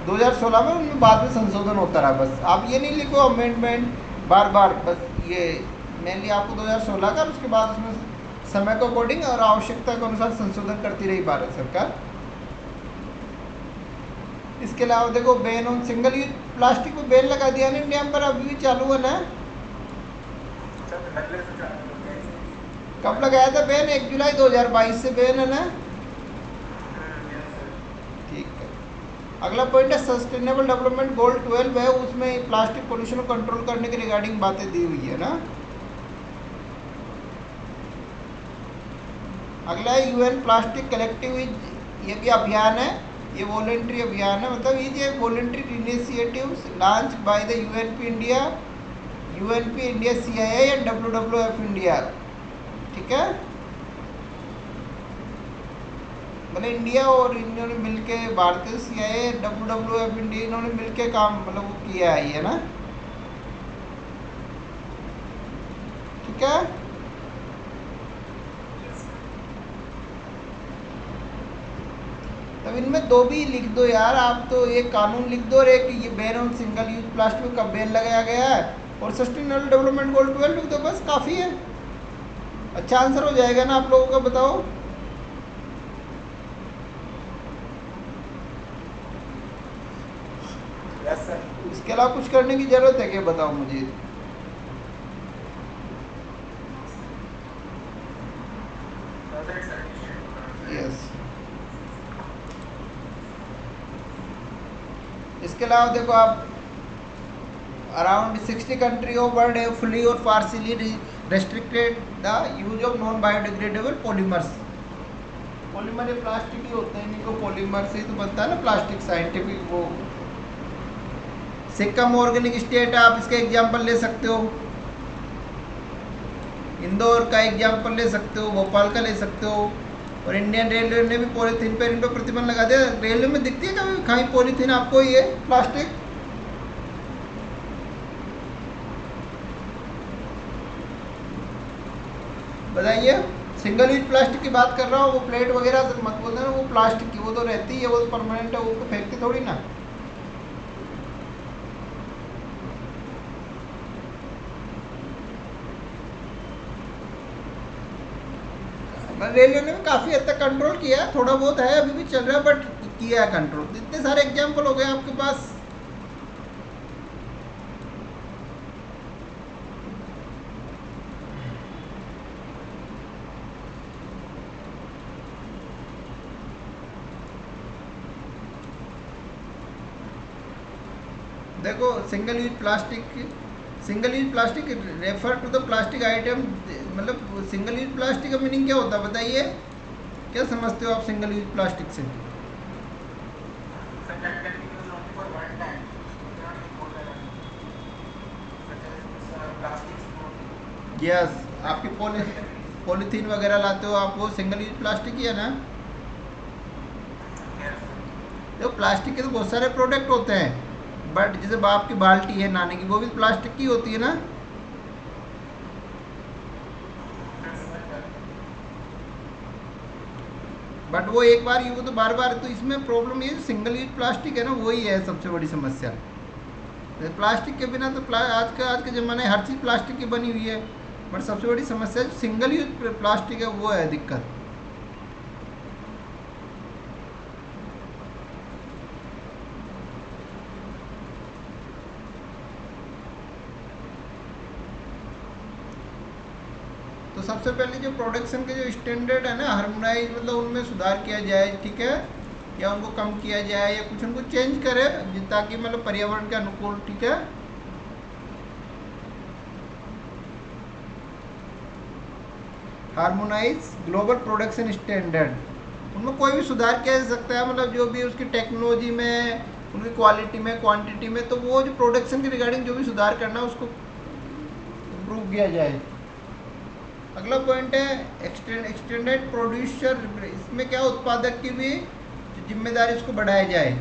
2016 में, उनमें बाद में संशोधन होता रहा। बस आप ये नहीं लिखो अमेंडमेंट बार बार, बस ये मेनली आपको 2016 का, उसके बाद उसमें समय के अकॉर्डिंग और आवश्यकता के अनुसार संशोधन करती रही भारत सरकार। इसके अलावा देखो ban on single use plastic में बैन लगा दिया ना इंडिया में, पर अभी भी चालू है ना। कब लगाया था बैन? 1 जुलाई 2022 से बैन है ना। ठीक है। अगला पॉइंट है सस्टेनेबल डेवलपमेंट गोल 12 है, उसमें प्लास्टिक पोल्यूशन को कंट्रोल करने के रिगार्डिंग बातें दी हुई है ना। अगला है यूएन प्लास्टिक कलेक्टिव, ये भी अभियान है, ये वॉलेंट्री अभियान है, मतलब ये voluntary initiatives launch by the UNP India CII and WWF India, ठीक है। मतलब इंडिया और इन्होंने मिलके, भारतीय सीआईआई डब्ल्यूडब्ल्यूएफ इंडिया, इन्होंने मिलके काम मतलब वो किया है ये ना, ठीक है। तब इनमें दो भी लिख दो यार आप, तो एक कानून लिख दो और एक ये ban on single use plastic का बैन लगाया गया है, और सस्टेनेबल डेवलपमेंट गोल 12 लिख दो, बस काफ़ी है। अच्छा आंसर हो जाएगा ना आप लोगों का, बताओ। Yes sir. इसके अलावा कुछ करने की जरूरत है क्या, बताओ मुझे। यस। इसके अलावा देखो आप, around 60 country of world have fully or partially restricted the use of non biodegradable polymers. Polymer ये प्लास्टिक ही होते हैं, इनको पॉलीमर से ही तो बनता है ना प्लास्टिक, साइंटिफिक वो। सिक्किम ऑर्गेनिक स्टेट है, आप इसका एग्जाम्पल ले सकते हो, इंदौर का एग्जाम्पल ले सकते हो, भोपाल का ले सकते हो। और इंडियन रेलवे ने भी पॉलीथीन पर इन पर प्रतिबंध लगा दिया। रेलवे में दिखती है कभी खाई पॉलीथीन आपको, ये प्लास्टिक? बताइए। सिंगल यूज प्लास्टिक की बात कर रहा हूँ, वो प्लेट वगैरह मत बोलते ना, वो प्लास्टिक की, वो तो रहती है, वो तो परमानेंट है, वो तो फेंकते थोड़ी ना। रेलवे ने भी काफ़ी हद तक कंट्रोल किया है, थोड़ा बहुत है, अभी भी चल रहा है, बट किया है कंट्रोल। इतने सारे एग्जाम्पल हो गए आपके पास। देखो single use plastic refer to the plastic item, मतलब सिंगल यूज प्लास्टिक का मीनिंग क्या होता है बताइए, क्या समझते हो आप सिंगल यूज प्लास्टिक से? यस, आपकी पॉलीथीन वगैरह लाते हो आप, वो सिंगल यूज प्लास्टिक ही है ना। देखो प्लास्टिक के तो बहुत सारे प्रोडक्ट होते हैं, बट जैसे बाप की बाल्टी है नहाने की, वो भी प्लास्टिक की होती है ना। बट वो एक बार यूज तो बार बार, तो इसमें प्रॉब्लम ये सिंगल यूज प्लास्टिक है ना, वही है सबसे बड़ी समस्या। प्लास्टिक के बिना तो आज के ज़माने हर चीज़ प्लास्टिक की बनी हुई है, बट सबसे बड़ी समस्या जो सिंगल यूज प्लास्टिक है वो है दिक्कत। तो सबसे पहले जो प्रोडक्शन के जो स्टैंडर्ड है ना, हार्मोनाइज, मतलब उनमें सुधार किया जाए, ठीक है, या उनको कम किया जाए, या कुछ उनको चेंज करे, ताकि मतलब पर्यावरण के अनुकूल, ठीक है। हार्मोनाइज ग्लोबल प्रोडक्शन स्टैंडर्ड, उनमें कोई भी सुधार किया जा सकता है, मतलब जो भी उसकी टेक्नोलॉजी में, उनकी क्वालिटी में, क्वांटिटी में, तो वो जो प्रोडक्शन के रिगार्डिंग जो भी सुधार करना है उसको इम्प्रूव किया जाए। अगला पॉइंट है एक्सटेंडेड प्रोड्यूसर, इसमें क्या उत्पादक की भी जिम्मेदारी उसको बढ़ाया जाए।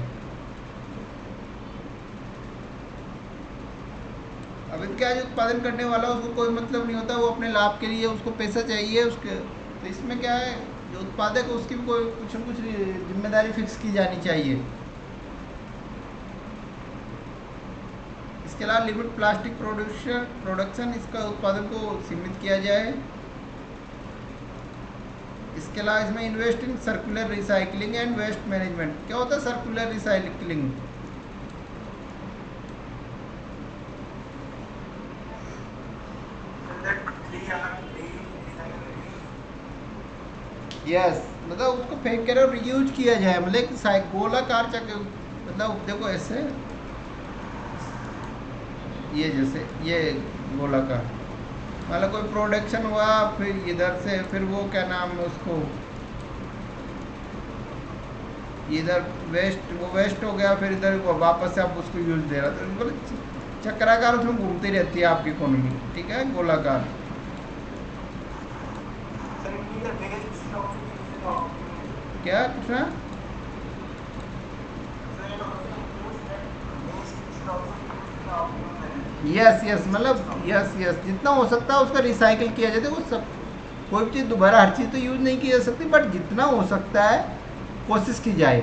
अब क्या है, जो उत्पादन करने वाला उसको कोई मतलब नहीं होता, वो अपने लाभ के लिए उसको पैसा चाहिए उसके, तो इसमें क्या है, जो उत्पादक है उसकी भी कोई कुछ न कुछ जिम्मेदारी फिक्स की जानी चाहिए। इसके अलावा लिमिट प्लास्टिक प्रोडक्शन, इसका उत्पादन को सीमित किया जाए। इसके अलावा इसमें invest in circular recycling and waste management. क्या होता है सर्कुलर रिसाइकलिंग? यस, मतलब उसको फेंक कर और यूज किया जाए, मतलब कि गोलाकार चक्र, मतलब देखो ऐसे, ये जैसे ये गोलाकार, मतलब कोई प्रोडक्शन हुआ, फिर इधर से फिर वो क्या नाम है उसको, इधर वेस्ट हो गया, फिर इधर वापस से आप उसको यूज दे रहा, तो मतलब चक्राकार उसमें घूमती रहती है आपकी इकोनॉमी, ठीक है, गोलाकार। क्या पूछना? यस, मतलब यस, जितना हो सकता है उसका रिसाइकिल किया जाए। वो सब, कोई भी चीज़ दोबारा हर चीज़ तो यूज नहीं की जा सकती, बट जितना हो सकता है कोशिश की जाए।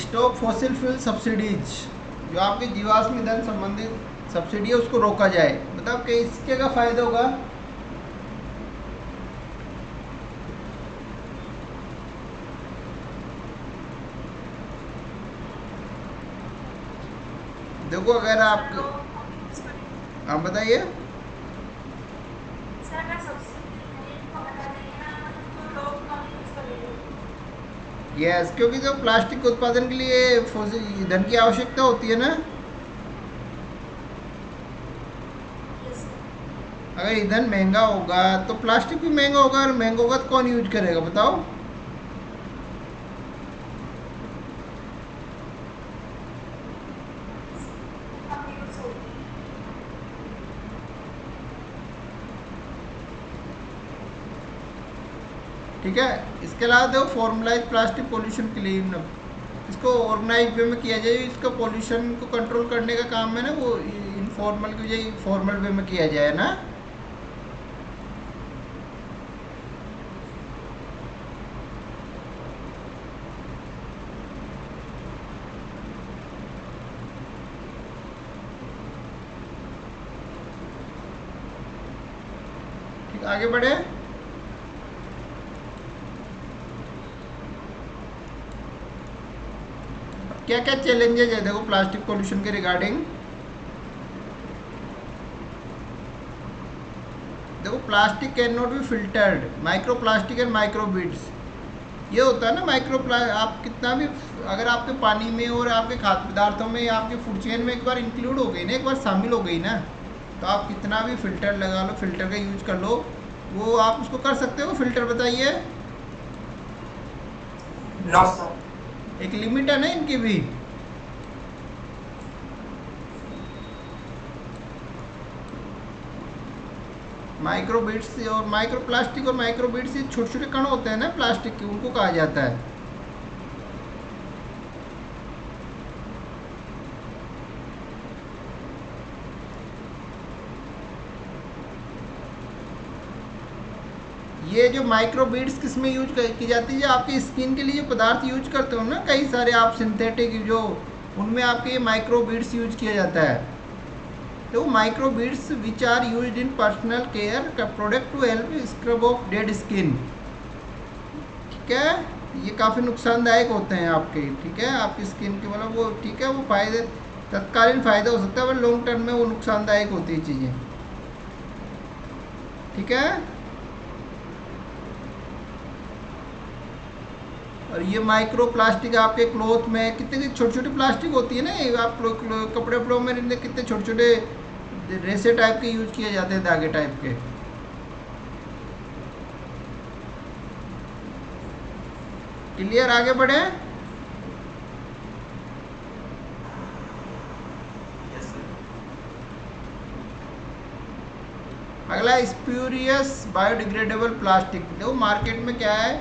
स्टॉप फॉसिल फ्यूल सब्सिडीज, जो आपके जीवाश्म ईंधन संबंधित सब्सिडी है उसको रोका जाए। मतलब कि इसके का फायदा होगा, देखो अगर आप, आप बताइए। यस, क्योंकि जो प्लास्टिक के उत्पादन के लिए ईंधन की आवश्यकता होती है ना, अगर ईंधन महंगा होगा तो प्लास्टिक भी महंगा होगा, और महंगा होगा तो कौन यूज करेगा बताओ? ठीक है। इसके अलावा देखो फॉर्मुलाइज प्लास्टिक पोल्यूशन क्लीन, इसको ऑर्गेनाइज वे में किया जाए। इसका पोल्यूशन को कंट्रोल करने का काम है ना, वो इनफॉर्मल की बजाय फॉर्मल वे में किया जाए ना। ठीक, आगे बढ़े। क्या क्या चैलेंजेज है देखो प्लास्टिक पोल्यूशन के रिगार्डिंग। देखो plastic can not be filtered, micro plastic and micro beads, ये होता है ना आप कितना भी, अगर आपके पानी में और आपके खाद्य पदार्थों में या आपके फूड चेन में एक बार इंक्लूड हो गई ना, एक बार शामिल हो गई ना, तो आप कितना भी फिल्टर लगा लो, फिल्टर का यूज कर लो, वो आप उसको कर सकते हो फिल्टर, बताइए। No sir. एक लिमिट है ना इनकी भी। माइक्रो बीड्स और माइक्रो प्लास्टिक और माइक्रो बीड्स, ये छोटे छोटे कण होते हैं ना प्लास्टिक के, उनको कहा जाता है। ये जो माइक्रो बीड्स किस में यूज की जाती है? आपकी स्किन के लिए जो पदार्थ यूज करते हो ना, कई सारे आप सिंथेटिक जो, उनमें आपके ये माइक्रो बीड्स यूज किया जाता है। तो micro beads which are used in personal care का product to help scrub off dead skin. ठीक है, ये काफ़ी नुकसानदायक होते हैं आपके, ठीक है, आपकी स्किन के, मतलब वो ठीक है, वो फायदे, तत्कालीन फ़ायदा हो सकता है, पर लॉन्ग टर्म में वो नुकसानदायक होती है चीज़ें। ठीक है। और ये माइक्रो प्लास्टिक आपके क्लॉथ में कितने छोटी छोटी प्लास्टिक होती है ना, ये आप कपड़े वपड़ों में कितने छोटे छोटे रेसे टाइप के यूज किए जाते हैं, धागे टाइप के। क्लियर, आगे बढ़े। अगला स्प्यूरियस बायोडिग्रेडेबल प्लास्टिक। देखो मार्केट में क्या है,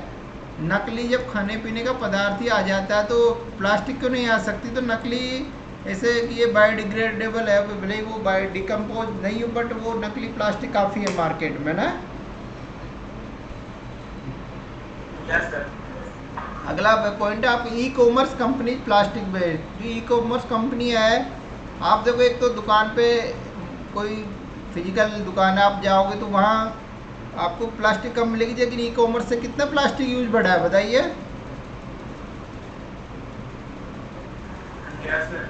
नकली जब खाने पीने का पदार्थ ही आ जाता है तो प्लास्टिक क्यों नहीं आ सकती, तो नकली ऐसे कि ये बायोडिग्रेडेबल है, भले ही वो बायो डिकम्पोज नहीं हो बट वो नकली प्लास्टिक काफ़ी है मार्केट में ना। Yes sir. अगला पॉइंट है आप e commerce company plastic waste. जो ई कॉमर्स कंपनी है, आप देखो एक तो दुकान पे कोई फिजिकल दुकान है, आप जाओगे तो वहाँ आपको प्लास्टिक कम मिलेगी, लेकिन ई कॉमर्स से कितना प्लास्टिक यूज बढ़ा है बताइए। Yes sir.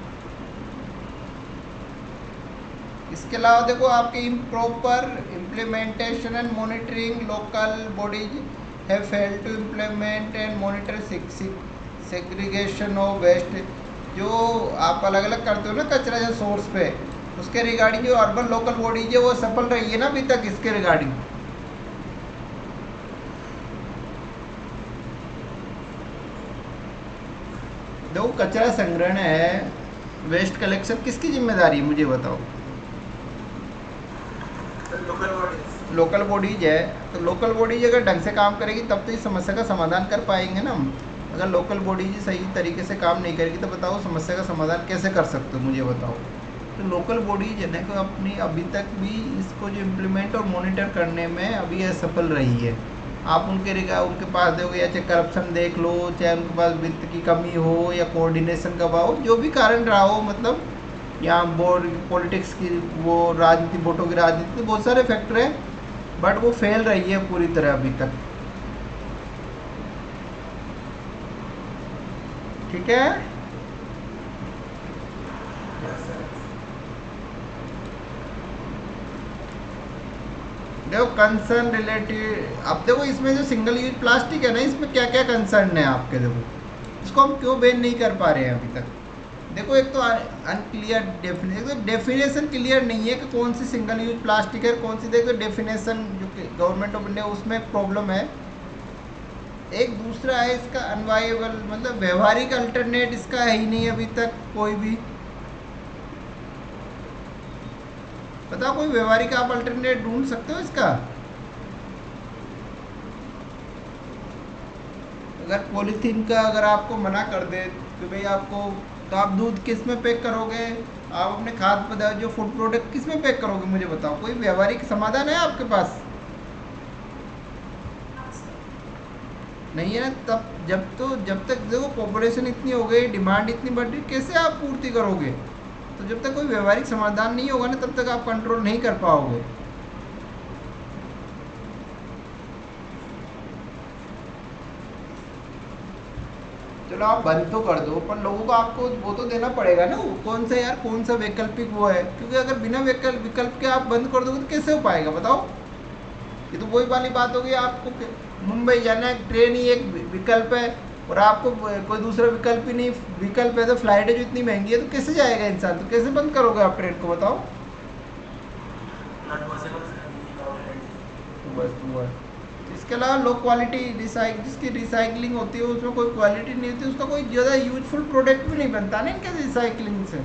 इसके अलावा देखो आपके improper implementation and monitoring, local bodies have failed to implement and monitor segregation of waste. जो आप अलग अलग करते हो ना कचरा जो सोर्स पे, उसके रिगार्डिंग जो अर्बन लोकल बॉडीज है वो सफल रही है ना अभी तक इसके रिगार्डिंग। देखो कचरा संग्रहण है, वेस्ट कलेक्शन किसकी जिम्मेदारी है मुझे बताओ। Local bodies. लोकल बॉडीज है, तो लोकल बॉडीज अगर ढंग से काम करेगी तब तो इस समस्या का समाधान कर पाएंगे ना हम। अगर लोकल बॉडीज सही तरीके से काम नहीं करेगी तो बताओ समस्या का समाधान कैसे कर सकते हो मुझे बताओ। तो लोकल बॉडीज है ना कि अपनी अभी तक भी इसको जो इम्प्लीमेंट और मॉनिटर करने में अभी असफल रही है। आप उनके पास देखोगे या चाहे करप्शन देख लो, चाहे उनके पास वित्त की कमी हो या कोऑर्डिनेशन का अभाव, जो भी कारण रहा हो, मतलब यहाँ बोर्ड पॉलिटिक्स की वो राजनीति, वोटों की राजनीति, बहुत सारे फैक्टर हैं, बट वो फेल रही है पूरी तरह अभी तक। ठीक है, देखो कंसर्न रिलेटेड। अब देखो इसमें जो सिंगल यूज प्लास्टिक है ना, इसमें क्या क्या कंसर्न है आपके, देखो इसको हम क्यों बैन नहीं कर पा रहे हैं अभी तक। देखो एक तो अनक्लियर डेफिनेशन, डेफिनेशन क्लियर नहीं है कि कौन सी सिंगल यूज प्लास्टिक है कौन सी। देखो डेफिनेशन जो गवर्नमेंट ऑफ इंडिया उसमें एक प्रॉब्लम है। एक दूसरा है इसका अनवायबल, मतलब व्यवहारिक अल्टरनेट इसका है ही नहीं अभी तक कोई भी। बताओ कोई व्यवहारिक आप अल्टरनेट ढूंढ सकते हो इसका। अगर पॉलीथीन का अगर आपको मना कर दे कि भाई आपको, तो आप दूध किस में पैक करोगे, आप अपने खाद्य पदार्थ जो फूड प्रोडक्ट किस में पैक करोगे मुझे बताओ। कोई व्यवहारिक समाधान है आपके पास? नहीं है ना। तब जब तक देखो पॉपुलेशन इतनी हो गई, डिमांड इतनी बढ़ रही, कैसे आप पूर्ति करोगे। तो जब तक कोई व्यवहारिक समाधान नहीं होगा ना तब तक आप कंट्रोल नहीं कर पाओगे। चलो आप बंद तो कर दो, पर लोगों को आपको वो तो देना पड़ेगा ना, कौन सा यार कौन सा वैकल्पिक वो है, क्योंकि अगर बिना विकल्प के आप बंद कर दोगे तो कैसे हो पाएगा बताओ। ये तो वही वाली बात होगी, आपको मुंबई जाना है, ट्रेन ही एक विकल्प है और आपको कोई दूसरा विकल्प ही नहीं विकल्प है, तो फ्लाइट है जो इतनी महंगी है, तो कैसे जाएगा इंसान, तो कैसे बंद करोगे आप ट्रेन को बताओ। Not possible. तो बस वो है। इसके अलावा लो क्वालिटी जिसकी रिसाइकलिंग होती है उसमें कोई क्वालिटी नहीं होती, उसका कोई ज़्यादा यूजफुल प्रोडक्ट भी नहीं बनता ना इनके रिसाइकलिंग से,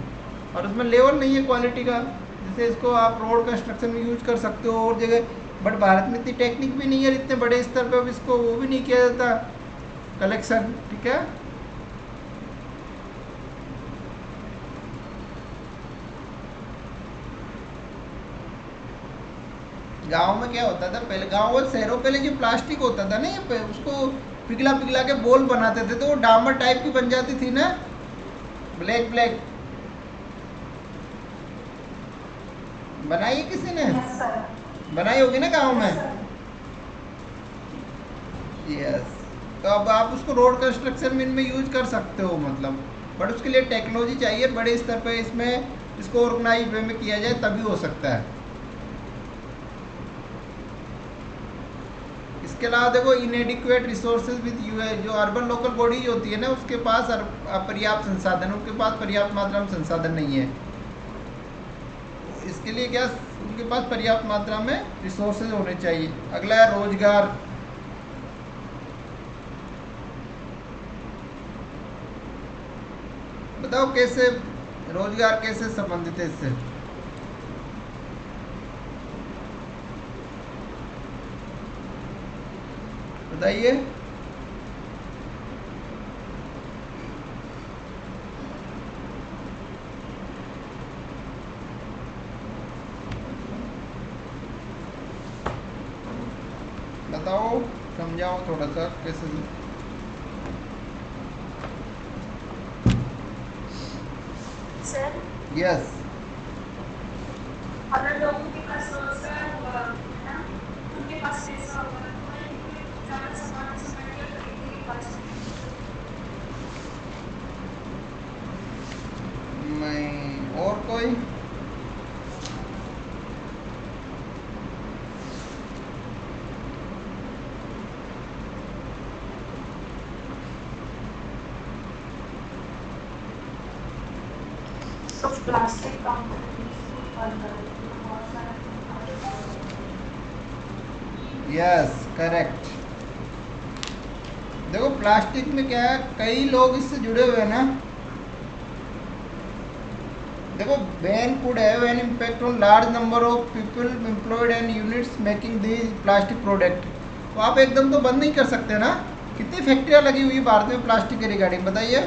और उसमें लेवल नहीं है क्वालिटी का। जैसे इसको आप रोड कंस्ट्रक्शन में यूज कर सकते हो और जगह, बट भारत में इतनी टेक्निक भी नहीं है, इतने बड़े स्तर पर अब इसको वो भी नहीं किया जाता कलेक्शन। ठीक है, गांव में क्या होता था पहले, गांव और शहरों पहले जो प्लास्टिक होता था ना, ये उसको पिघला पिघला के बॉल बनाते थे तो वो डामर टाइप की बन जाती थी ना, ब्लैक ब्लैक। बनाई है किसी ने? Yes sir. बनाई होगी ना गांव में। Yes sir. यस, तो अब आप उसको रोड कंस्ट्रक्शन में इनमें यूज कर सकते हो, मतलब बट उसके लिए टेक्नोलॉजी चाहिए बड़े स्तर पे, इसमें इसको ऑर्गेनाइज वे में किया जाए तभी हो सकता है। इसके इसके अलावा देखो इनएडिक्वेट रिसोर्सेज विद यू है, जो अर्बन लोकल बॉडी होती है ना उसके पास अपर्याप्त संसाधन, उनके पास पर्याप्त मात्रा में संसाधन नहीं है। इसके लिए क्या उनके पास पर्याप्त मात्रा में रिसोर्सेज होने चाहिए। अगला है रोजगार। बताओ कैसे रोजगार कैसे संबंधित है इससे? बताइए। बताओ, समझाओ थोड़ा सा कैसे। सर यस, अगर लोगों के पास रोजगार होगा है ना, उनके पास पैसा होगा तो वही ज़्यादा सामान सामग्री खरीदने के पास नहीं और कोई? तो प्लास्टिक कंपनी यस करेक्ट। देखो प्लास्टिक में क्या है, कई लोग इससे जुड़े हुए हैं ना। देखो ban could have an impact on large number of people employed and units making the plastic product. तो आप एकदम तो बंद नहीं कर सकते ना। कितनी फैक्ट्रियाँ लगी हुई है भारत में प्लास्टिक के रिगार्डिंग, बताइए।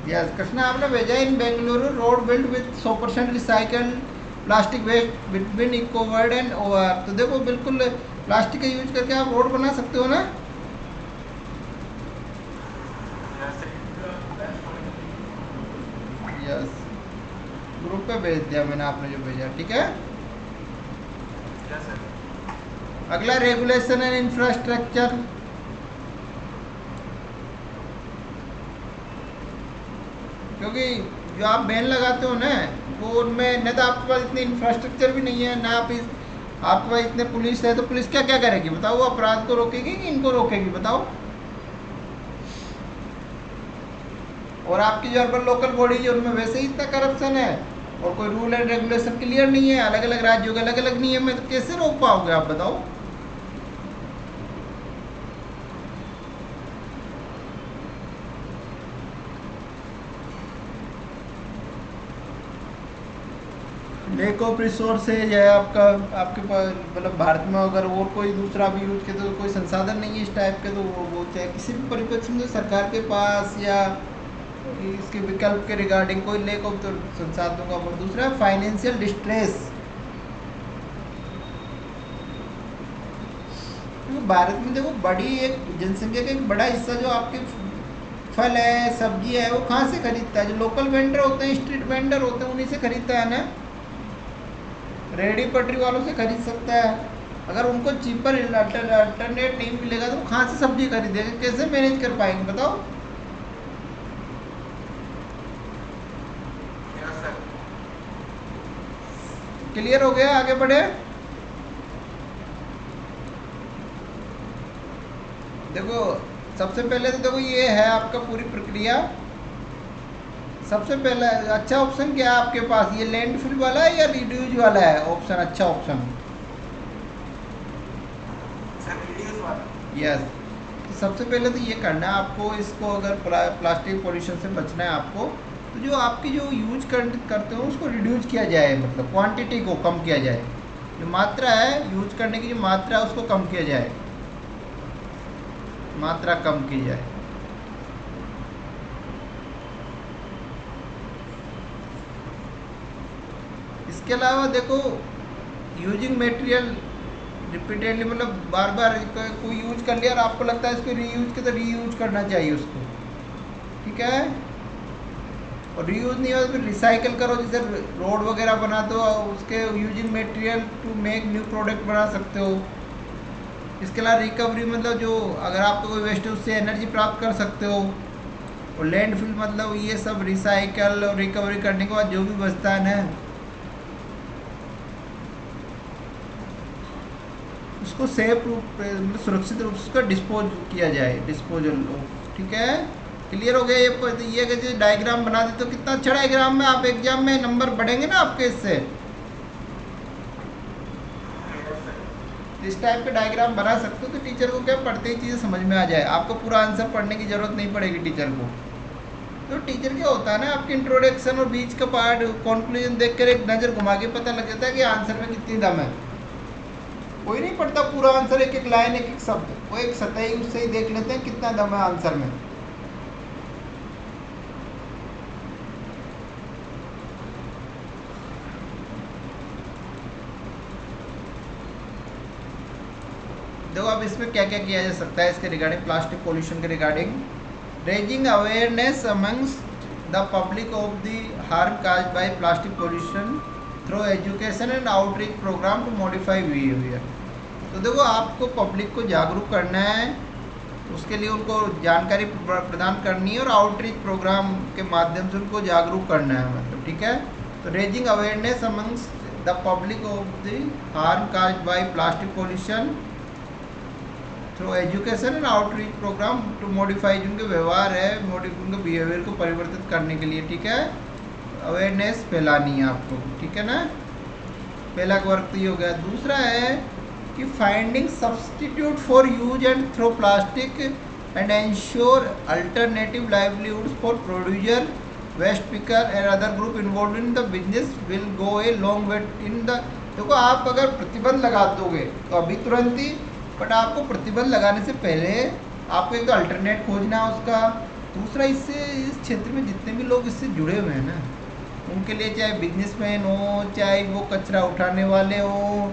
यस कृष्णा आपने भेजा, in Bengaluru road build with 100% recycle plastic waste between eco word and over. तो देखो बिल्कुल प्लास्टिक का यूज करके आप रोड बना सकते हो ना। यस ग्रुप पे भेज दिया मैंने, आपने जो भेजा, ठीक है। अगला रेगुलेशन एंड इंफ्रास्ट्रक्चर। क्योंकि जो आप बैन लगाते हो ना, वो उनमें न तो आपके पास इतनी इंफ्रास्ट्रक्चर भी नहीं है, ना आपके पास इतने पुलिस है। तो पुलिस क्या क्या करेगी बताओ? वो अपराध को रोकेगी कि इनको रोकेगी बताओ? और आपकी जो अर्बन लोकल बॉडी है उनमें वैसे ही इतना करप्शन है और कोई रूल एंड रेगुलेशन क्लियर नहीं है, अलग अलग राज्यों के अलग अलग नियम है, तो कैसे रोक पाओगे आप बताओ? लेक ऑफ रिसोर्सेज है आपका, आपके पास मतलब भारत में अगर और कोई दूसरा भी यूज करे तो कोई संसाधन नहीं है इस टाइप के, तो वो चाहे किसी भी परिप्रेक्ष्य में सरकार के पास या इसके विकल्प के रिगार्डिंग कोई लेक ऑफ तो संसाधनों का। और दूसरा फाइनेंशियल डिस्ट्रेस। तो भारत में देखो बड़ी एक जनसंख्या का एक बड़ा हिस्सा जो आपके फल है सब्जी है वो कहाँ से खरीदता है? जो लोकल वेंडर होते हैं, स्ट्रीट वेंडर होते हैं, उन्हीं से खरीदता है ना। रेडी पटरी वालों से खरीद सकता है। अगर उनको चीपर अल्टरनेट नहीं मिलेगा तो कहाँ से सब्जी खरीदेंगे, कैसे मैनेज कर पाएंगे बताओ? क्लियर हो गया? आगे बढ़े। देखो सबसे पहले तो देखो ये है आपका पूरी प्रक्रिया। सबसे पहला अच्छा ऑप्शन क्या है आपके पास? ये लैंडफिल वाला है या रिड्यूज वाला है ऑप्शन? अच्छा ऑप्शन यस। तो सबसे पहले तो ये करना है आपको, इसको अगर प्लास्टिक पॉल्यूशन से बचना है आपको, तो जो आपकी जो यूज करते हो उसको रिड्यूज किया जाए, मतलब क्वांटिटी को कम किया जाए। जो मात्रा है यूज करने की जो मात्रा है उसको कम किया जाए, मात्रा कम की जाए। इसके अलावा देखो यूजिंग मटेरियल रिपीटेडली, मतलब बार बार कोई यूज कर लिया और आपको लगता है इसको रीयूज के, तो रीयूज करना चाहिए उसको, ठीक है। और रीयूज नहीं हो तो फिर रिसाइकल करो। जैसे रोड वगैरह बनाते हो उसके using material to make new product बना सकते हो। इसके अलावा रिकवरी, मतलब जो अगर आपको कोई वेस्ट है उससे एनर्जी प्राप्त कर सकते हो। और लैंडफिल मतलब ये सब रिसाइकल और रिकवरी करने के बाद जो भी बचता है ना उसको सेफ रूप मतलब सुरक्षित रूप से उसका डिस्पोज किया जाए, डिस्पोजल। ठीक है, क्लियर हो गया? ये कि डायग्राम बना दे तो कितना अच्छा डायग्राम में आप एग्जाम में नंबर बढ़ेंगे ना आपके इससे। इस टाइप के डायग्राम बना सकते हो तो टीचर को क्या पढ़ते ही चीज़ें समझ में आ जाए, आपको पूरा आंसर पढ़ने की ज़रूरत नहीं पड़ेगी टीचर को। तो टीचर क्या होता है ना, आपके इंट्रोडक्शन और बीच का पार्ट कंक्लूजन देखकर एक नज़र घुमा के पता लग जाता है कि आंसर में कितनी दम है। कोई नहीं पढ़ता पूरा आंसर, एक एक लाइन एक एक शब्द, वो एक सतही उससे ही देख लेते हैं कितना दम है आंसर में। देखो अब इसमें क्या क्या किया जा सकता है इसके रिगार्डिंग, प्लास्टिक पोल्यूशन के regarding. Raising awareness amongst the public of the harm caused by plastic pollution through education and outreach program to modify behaviour. तो देखो आपको पब्लिक को जागरूक करना है, उसके लिए उनको जानकारी प्रदान करनी है और आउटरीच प्रोग्राम के माध्यम से उनको जागरूक करना है, मतलब। ठीक है, तो raising awareness amongst the public of the harm caused by plastic pollution through education and outreach program to modify, जिनके व्यवहार है उनके बिहेवियर को परिवर्तित करने के लिए। ठीक है, अवेयरनेस फैलानी है आपको। ठीक है ना, पहला वर्क तो ये हो गया। दूसरा है कि finding substitute for use and throw plastic and ensure alternative livelihoods for producer, waste picker and other group involve in the business will go a long way in the. देखो आप अगर प्रतिबंध लगा दोगे तो अभी तुरंत ही, बट आपको प्रतिबंध लगाने से पहले आपको एक अल्टरनेट खोजना है उसका। दूसरा, इससे इस क्षेत्र में जितने भी लोग इससे जुड़े हुए हैं ना, उनके लिए चाहे बिजनेसमैन हो, चाहे वो कचरा उठाने वाले हो,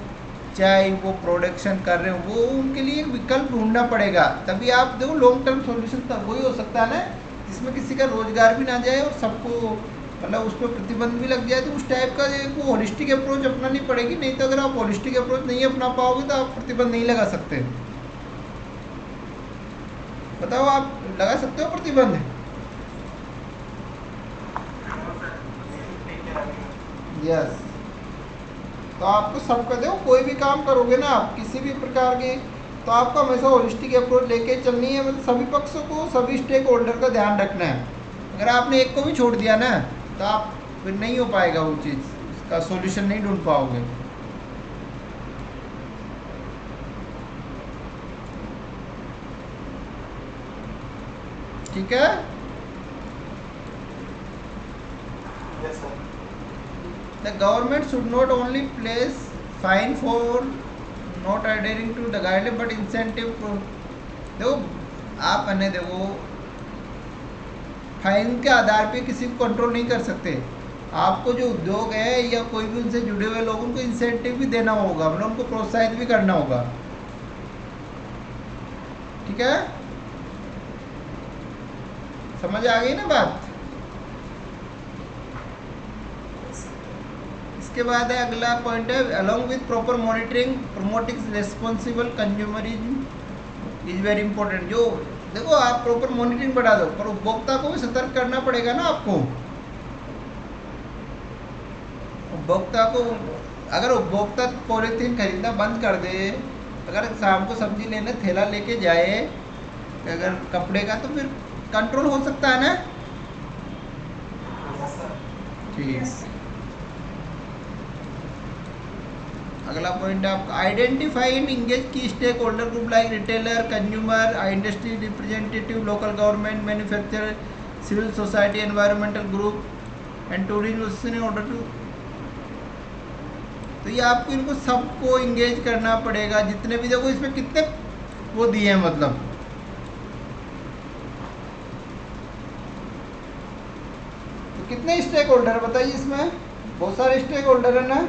चाहे वो प्रोडक्शन कर रहे हो, वो उनके लिए एक विकल्प ढूंढना पड़ेगा। तभी आप देखो लॉन्ग टर्म सॉल्यूशन तब वही हो सकता है ना जिसमें किसी का रोजगार भी ना जाए और सबको मतलब उस पर प्रतिबंध भी लग जाए। तो उस टाइप का एक वो होलिस्टिक अप्रोच अपनानी पड़ेगी। नहीं तो अगर आप होलिस्टिक अप्रोच नहीं अपना पाओगे तो आप प्रतिबंध नहीं लगा सकते। बताओ, आप लगा सकते हो प्रतिबंध? यस। तो आपको सबका देखो, कोई भी काम करोगे ना आप किसी भी प्रकार के, तो आपको हमेशा होलिस्टिक अप्रोच लेके चलनी है। मतलब सभी पक्षों को, सभी स्टेक होल्डर का ध्यान रखना है। अगर आपने एक को भी छोड़ दिया ना तो आप फिर नहीं हो पाएगा वो चीज़, उसका सॉल्यूशन नहीं ढूंढ पाओगे। ठीक है, Yes, sir. The government should not only place fine for not adhering to the guideline but incentive. देखो आप अन्य देखो, फाइन के आधार पे किसी को कंट्रोल नहीं कर सकते। आपको जो उद्योग है या कोई भी उनसे जुड़े हुए लोगों को इंसेंटिव भी देना होगा, मतलब उनको प्रोत्साहित भी करना होगा। ठीक है, समझ आ गई ना बात? इसके बाद है अगला पॉइंट है, along with proper monitoring promoting responsible consumerism is very important. जो देखो आप प्रॉपर मॉनिटरिंग बढ़ा दो, पर उपभोक्ता को भी सतर्क करना पड़ेगा ना आपको। उपभोक्ता को, अगर उपभोक्ता पॉलीथीन खरीदना बंद कर दे, अगर शाम को सब्जी लेने थैला लेके जाए अगर कपड़े का, तो फिर कंट्रोल हो सकता है ना। Yes, sir. ठीक, अगला पॉइंट है आपका identify and engage key stakeholder group like retailer, consumer, industry representative, local government, manufacturer, civil society, environmental group and tourism in order to. तो ये आपको इनको सबको इंगेज करना पड़ेगा, जितने भी। देखो इसमें कितने वो दिए हैं, मतलब तो कितने स्टेक होल्डर बताइए इसमें? बहुत सारे स्टेक होल्डर है ना।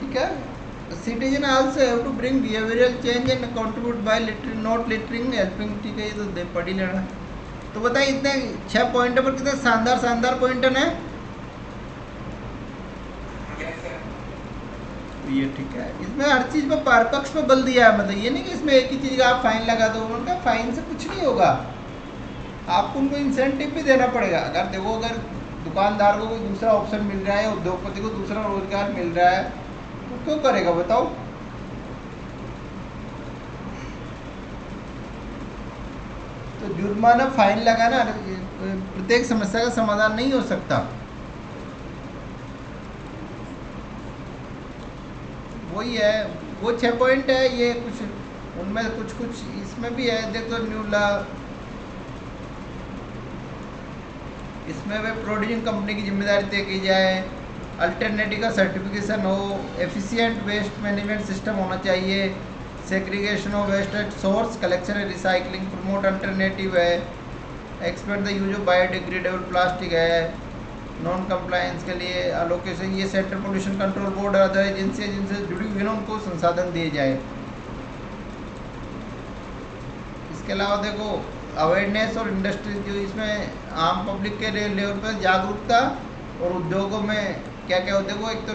ठीक है, citizen also have to bring behavioural change and contribute by not littering helping. ठीक है, ये तो पढ़ ही लेना। तो बताइए इतने 6 पॉइंट पर कितने शानदार शानदार पॉइंट है ना Yes, sir. ये। ठीक है, इसमें हर चीज़ में परपक्ष पे बल दिया है। मतलब ये नहीं कि इसमें एक ही चीज़ का आप फाइन लगा दो, उनका फाइन से कुछ नहीं होगा। आपको उनको इंसेंटिव भी देना पड़ेगा। अगर देखो, अगर दुकानदार को कोई दूसरा ऑप्शन मिल रहा है, उद्योगपति को दूसरा रोजगार मिल रहा है, तो क्यों करेगा बताओ। तो जुर्माना फाइन लगाना प्रत्येक समस्या का समाधान नहीं हो सकता। वही है, वो 6 पॉइंट है, ये कुछ उनमें कुछ कुछ इसमें भी है। देखो न्यू लॉ, इसमें वे प्रोड्यूसिंग कंपनी की जिम्मेदारी तय की जाए, अल्टरनेटिव का सर्टिफिकेशन हो, एफिशिएंट वेस्ट मैनेजमेंट सिस्टम होना चाहिए, segregation of waste at source, collection and recycling, promote alternative है, expand the use of biodegradable plastic है, नॉन कंप्लायंस के लिए अलोकेशन, ये सेंट्रल पोल्यूशन कंट्रोल बोर्ड और अदर एजेंसी जिनसे जुड़ी हुई है ना, उनको संसाधन दिए जाए। इसके अलावा देखो अवेयरनेस और इंडस्ट्री, जो इसमें आम पब्लिक के लेवल पर जागरूकता, और उद्योगों में क्या क्या होते हैं, वो एक तो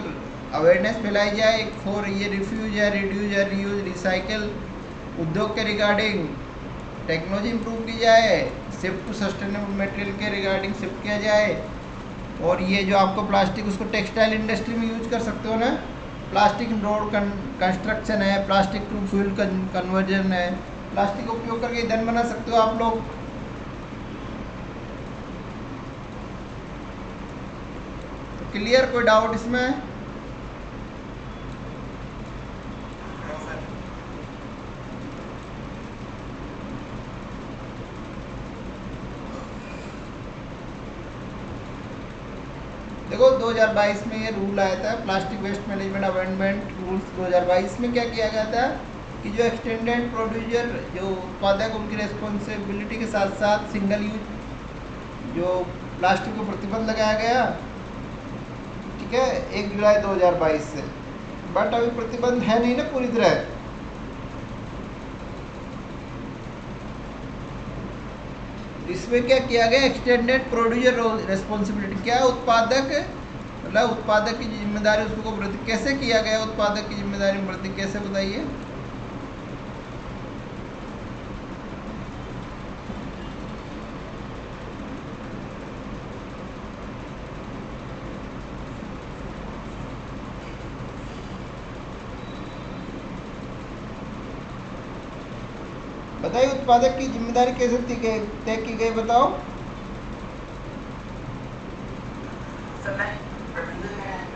अवेयरनेस फैलाई जाए, एक फॉर ये रिफ्यूज है, रिड्यूज है, रीयूज, रिसाइकल, उद्योग के रिगार्डिंग टेक्नोलॉजी इंप्रूव की जाए, शिफ्ट टू सस्टेनेबल मटेरियल के रिगार्डिंग शिफ्ट किया जाए, और ये जो आपको प्लास्टिक, उसको टेक्सटाइल इंडस्ट्री में यूज कर सकते हो ना, प्लास्टिक रोड कंस्ट्रक्शन है, प्लास्टिक टू फ्यूल कन्वर्जन है, प्लास्टिक का उपयोग करके ईंधन बना सकते हो आप लोग। तो क्लियर, कोई डाउट इसमें? No, sir. देखो 2022 में ये रूल आया था, plastic waste management amendment rules 2022 में क्या किया गया था कि जो एक्सटेंडेड प्रोड्यूसर, जो उत्पादक, उनकी रेस्पॉन्सिबिलिटी के साथ साथ सिंगल यूज जो प्लास्टिक को प्रतिबंध लगाया गया, ठीक है, 1 जुलाई 2022 से। बट अभी प्रतिबंध है नहीं ना पूरी तरह। इसमें क्या किया गया, एक्सटेंडेड प्रोड्यूसर रेस्पॉन्सिबिलिटी, क्या उत्पादक, मतलब उत्पादक की जिम्मेदारी उसको वृद्धि कैसे किया गया, उत्पादक की जिम्मेदारी में वृद्धि कैसे, बताइए। बताइए उत्पादक की जिम्मेदारी कैसे तय की गई, बताओ। Sir, like, producer and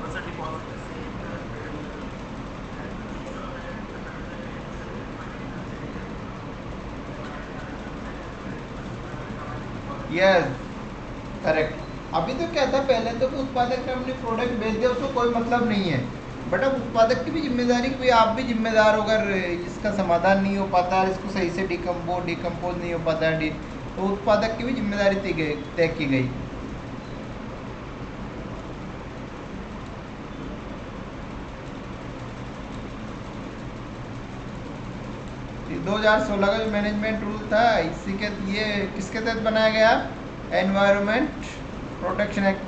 also deposit the same yes, correct. अभी तो क्या था, पहले तो उत्पादक ने अपनी प्रोडक्ट बेच दिया, उसको कोई मतलब नहीं है। बट अब उत्पादक की भी जिम्मेदारी कि भाई आप भी जिम्मेदार हो, अगर इसका समाधान नहीं हो पाता, इसको सही से डिकम्पोज नहीं हो पाता है, तो उत्पादक की भी जिम्मेदारी तय की गई। ये 2016 का जो मैनेजमेंट रूल था, इसी के ये किसके तहत बनाया गया, environment protection act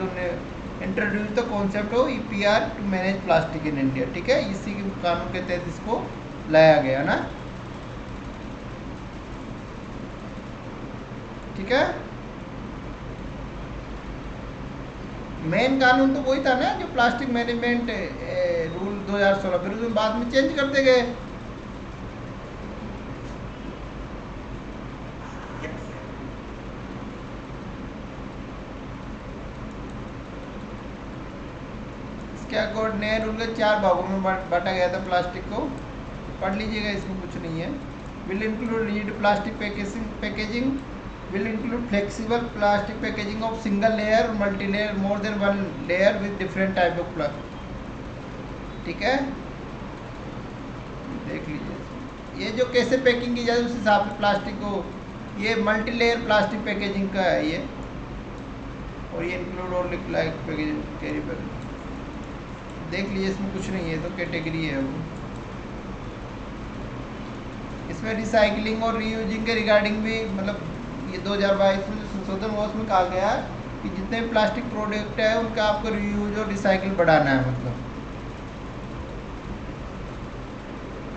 introduce the concept of EPR to manage plastic in India, ठीक है, इसी के कानून के तहत इसको लाया गया ना, ठीक है। मेन कानून तो वही था ना, जो प्लास्टिक मैनेजमेंट रूल 2016, फिर उसमें बाद में चेंज करते गए। Yes, sir. इसके अकॉर्ड नए रूल के 4 भागों में बांटा गया था प्लास्टिक को, पढ़ लीजिएगा, इसमें कुछ नहीं है। Will include rigid plastic packaging, will include flexible plastic packaging of single layer, multi layer, more than one layer with different type of plastic, ठीक है। देख लीजिए ये जो कैसे पैकिंग की जाए उस हिसाब से प्लास्टिक को, ये मल्टी लेयर प्लास्टिक पैकेजिंग का है ये, और ये इंक्लूड और लाइक पैकेजिंग कैरी बैग, देख लीजिए इसमें कुछ नहीं है, तो कैटेगरी है वो। इसमें रिसाइकलिंग और रीयूजिंग के रिगार्डिंग भी, मतलब ये 2022 में जो संशोधन हुआ उसमें कहा गया कि जितने भी प्लास्टिक प्रोडक्ट है उनका आपको रीयूज और रिसाइकिल बढ़ाना है, मतलब,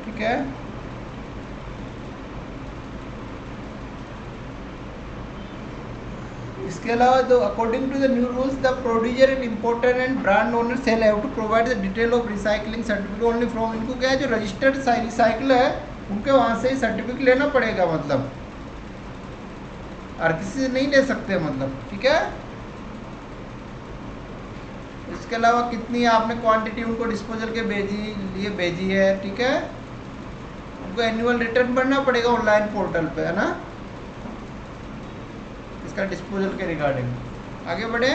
ठीक है। इसके अलावा जो according to the new rules the producer and importer and brand owner shall have to provide the detail of recycling certificate only from, इनको क्या है जो रजिस्टर्ड रिसाइकल है उनके वहाँ से ही सर्टिफिकेट लेना पड़ेगा, मतलब और किसी से नहीं ले सकते मतलब, ठीक है। इसके अलावा कितनी आपने क्वांटिटी उनको डिस्पोजल के भेजी है, ठीक है। उनको एनुअल रिटर्न भरना पड़ेगा ऑनलाइन पोर्टल पे, है ना, इसका डिस्पोजल के रिगार्डिंग। आगे बढ़े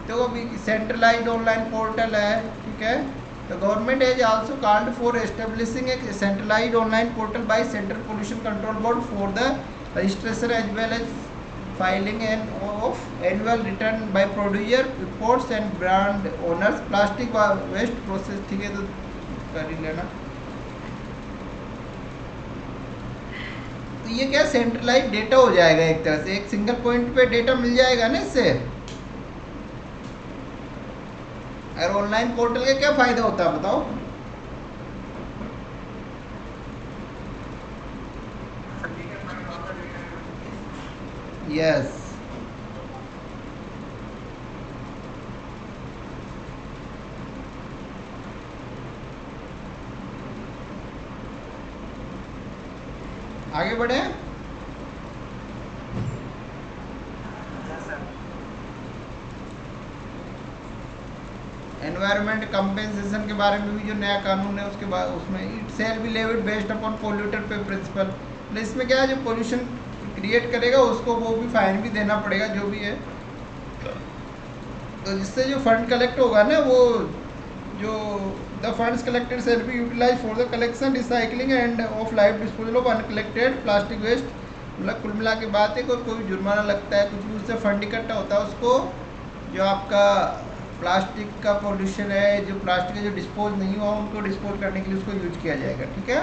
तो अभी सेंट्रलाइज्ड ऑनलाइन पोर्टल है, ठीक है। The government has also called for establishing a centralized online portal by Central Pollution Control Board for the registration as well as filing and of annual return by producer, imports and brand owners. Plastic waste process, ठीक है, तो कर ही लेना। तो ये क्या centralise data हो जाएगा, एक तरह से एक सिंगल पॉइंट पे डेटा मिल जाएगा ना इससे। और ऑनलाइन पोर्टल का क्या फायदा होता है बताओ? यस, आगे बढ़े। एनवायरनमेंट कंपेंसेशन के बारे में भी जो नया कानून है उसके बाद उसमें it shall be levied based upon polluter pay principle, इसमें क्या है जो पोल्यूशन क्रिएट करेगा उसको वो भी फाइन भी देना पड़ेगा जो भी है। तो जिससे जो फंड कलेक्ट होगा ना वो जो the funds collected shall be utilize for the collection recycling end of life disposal of uncollected plastic waste. मतलब कुल मिला के बात है कोई जुर्माना लगता है कुछ भी उससे फंड इकट्ठा होता है उसको जो आपका प्लास्टिक का पोल्यूशन है जो प्लास्टिक का जो डिस्पोज नहीं हुआ उनको डिस्पोज करने के लिए उसको यूज किया जाएगा, ठीक है।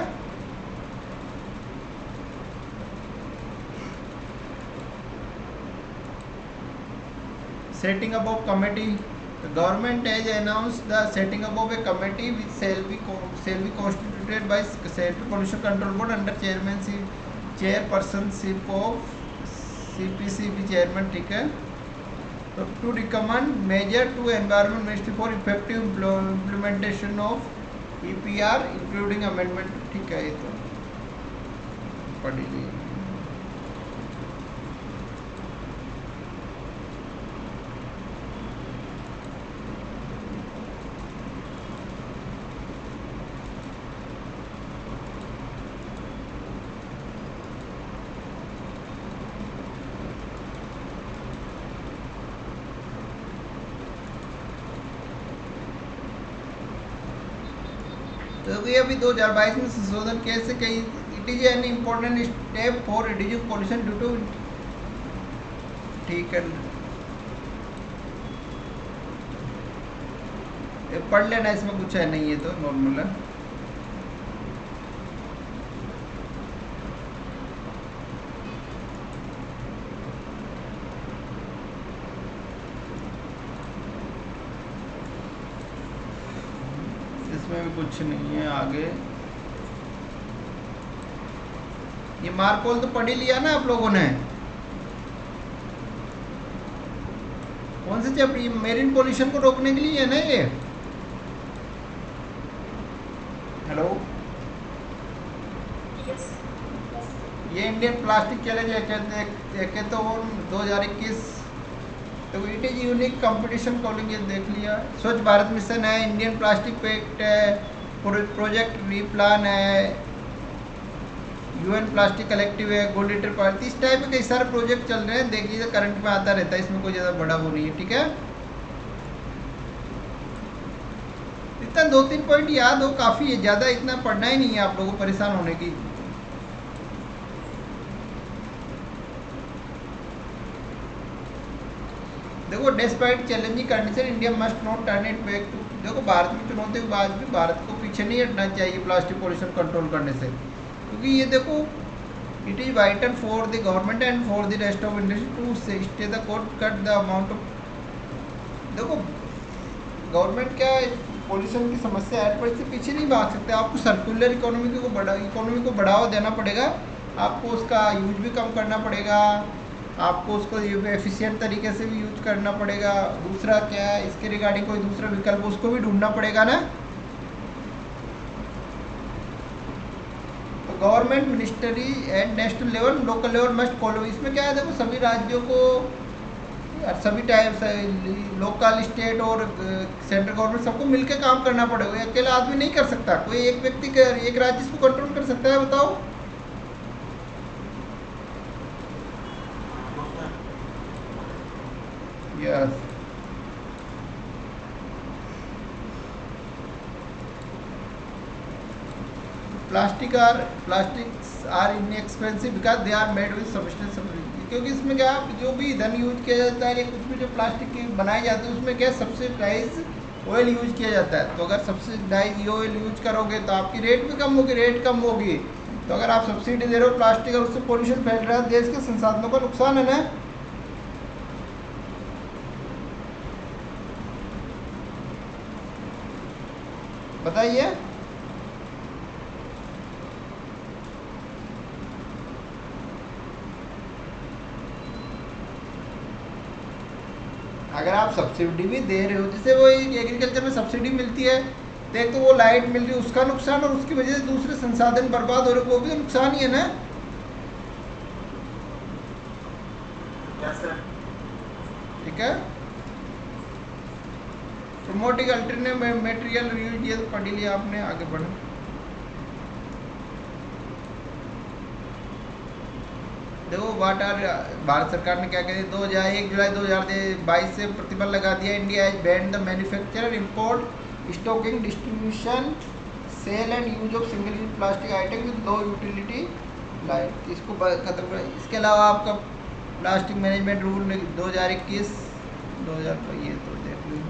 Setting up of committee, the government has announced the setting up of a committee which shall be constituted by Central Pollution Control Board under chairpersonship of CPCB chairman, ठीक है। तो to recommend measure to environment ministry for effective implementation of EPR including amendment, ठीक है। ये तो पढ़ लीजिए। तो ये अभी 2022 में संशोधन कैसे कही, it is an important step for reducing pollution due to, ठीक है। ये पढ़ लेना, इसमें कुछ है नहीं, है तो नॉर्मल है। इसमें भी कुछ नहीं है आगे। ये मार्कोल तो पढ़ ही लिया ना आप लोगों ने, कौन से चैप्टर, मेरीन पोल्यूशन को रोकने के लिए है ना ये। हेलो, ये इंडियन प्लास्टिक चैलेंज कहते तो 2021, तो it is unique competition calling, ये देख लिया। स्वच्छ भारत मिशन है, इंडियन प्लास्टिक पैक्ट है, प्रोजेक्ट रीप्लान है, यूएन प्लास्टिक कलेक्टिव है, गोल्ड लीटर पार्टी, इस टाइप के कई सारे प्रोजेक्ट चल रहे हैं। देख लीजिए, करंट में आता रहता है, इसमें कोई ज़्यादा बड़ा वो नहीं है, ठीक है। इतना 2-3 पॉइंट याद हो काफ़ी है, ज़्यादा इतना पढ़ना ही नहीं है आप लोगों को परेशान होने की। देखो, despite challenging condition India must not turn it back to, देखो भारत में चुनौती के बाद भी भारत को पीछे नहीं हटना चाहिए प्लास्टिक पॉल्यूशन कंट्रोल करने से, क्योंकि ये देखो it is vital for the government and for the rest of industry to stay the court cut the amount of, देखो गवर्नमेंट क्या पॉल्यूशन की समस्या है पर इससे पीछे नहीं भाग सकते, आपको सर्कुलर इकोनॉमी को बढ़ावा देना पड़ेगा आपको उसका यूज भी कम करना पड़ेगा, आपको उसको एफिशिएंट तरीके से भी यूज करना पड़ेगा। दूसरा क्या है, इसके रिगार्डिंग कोई दूसरा विकल्प उसको भी ढूंढना पड़ेगा ना। तो government, ministry and national level, local level must follow. इसमें क्या है, देखो सभी राज्यों को और सभी टाइप लोकल, स्टेट और सेंट्रल गवर्नमेंट सबको मिलकर काम करना पड़ेगा। अकेला आदमी नहीं कर सकता, कोई एक व्यक्ति एक राज्य इसको कंट्रोल कर सकता है, बताओ? Yes. Plastics are inexpensive because they are made with substance, क्योंकि इसमें क्या जो भी ईंधन यूज किया जाता है या कुछ भी जो प्लास्टिक की बनाए जाते हैं उसमें क्या सब्सिडाइज ऑयल यूज किया जाता है। तो अगर सब्सिडाइज ऑयल यूज करोगे तो आपकी रेट भी कम होगी, रेट कम होगी। तो अगर आप सब्सिडी दे रहे हो प्लास्टिक और उससे पोल्यूशन फैल रहा है, देश के संसाधनों का नुकसान है ना। बताइए। अगर आप सब्सिडी भी दे रहे हो, जैसे वो एग्रीकल्चर में सब्सिडी मिलती है, तो एक तो वो लाइट मिल रही है उसका नुकसान, और उसकी वजह से दूसरे संसाधन बर्बाद हो रहे, वो भी तो नुकसान ही है ना। Yes, sir. ठीक है। प्रमोटिंग अल्टरनेटिव मटेरियल रीयूज, ये पढ़ लिया आपने, आगे बढ़ो। देखो भारत सरकार ने क्या कहा, 1 जुलाई 2022 से प्रतिबंध लगा दिया। India has banned the manufacture, import, stocking, distribution, sale and use of single use plastic item with low utility life, इसको खत्म कर। इसके अलावा आपका प्लास्टिक मैनेजमेंट रूल 2021 2000, ये तो देख लो।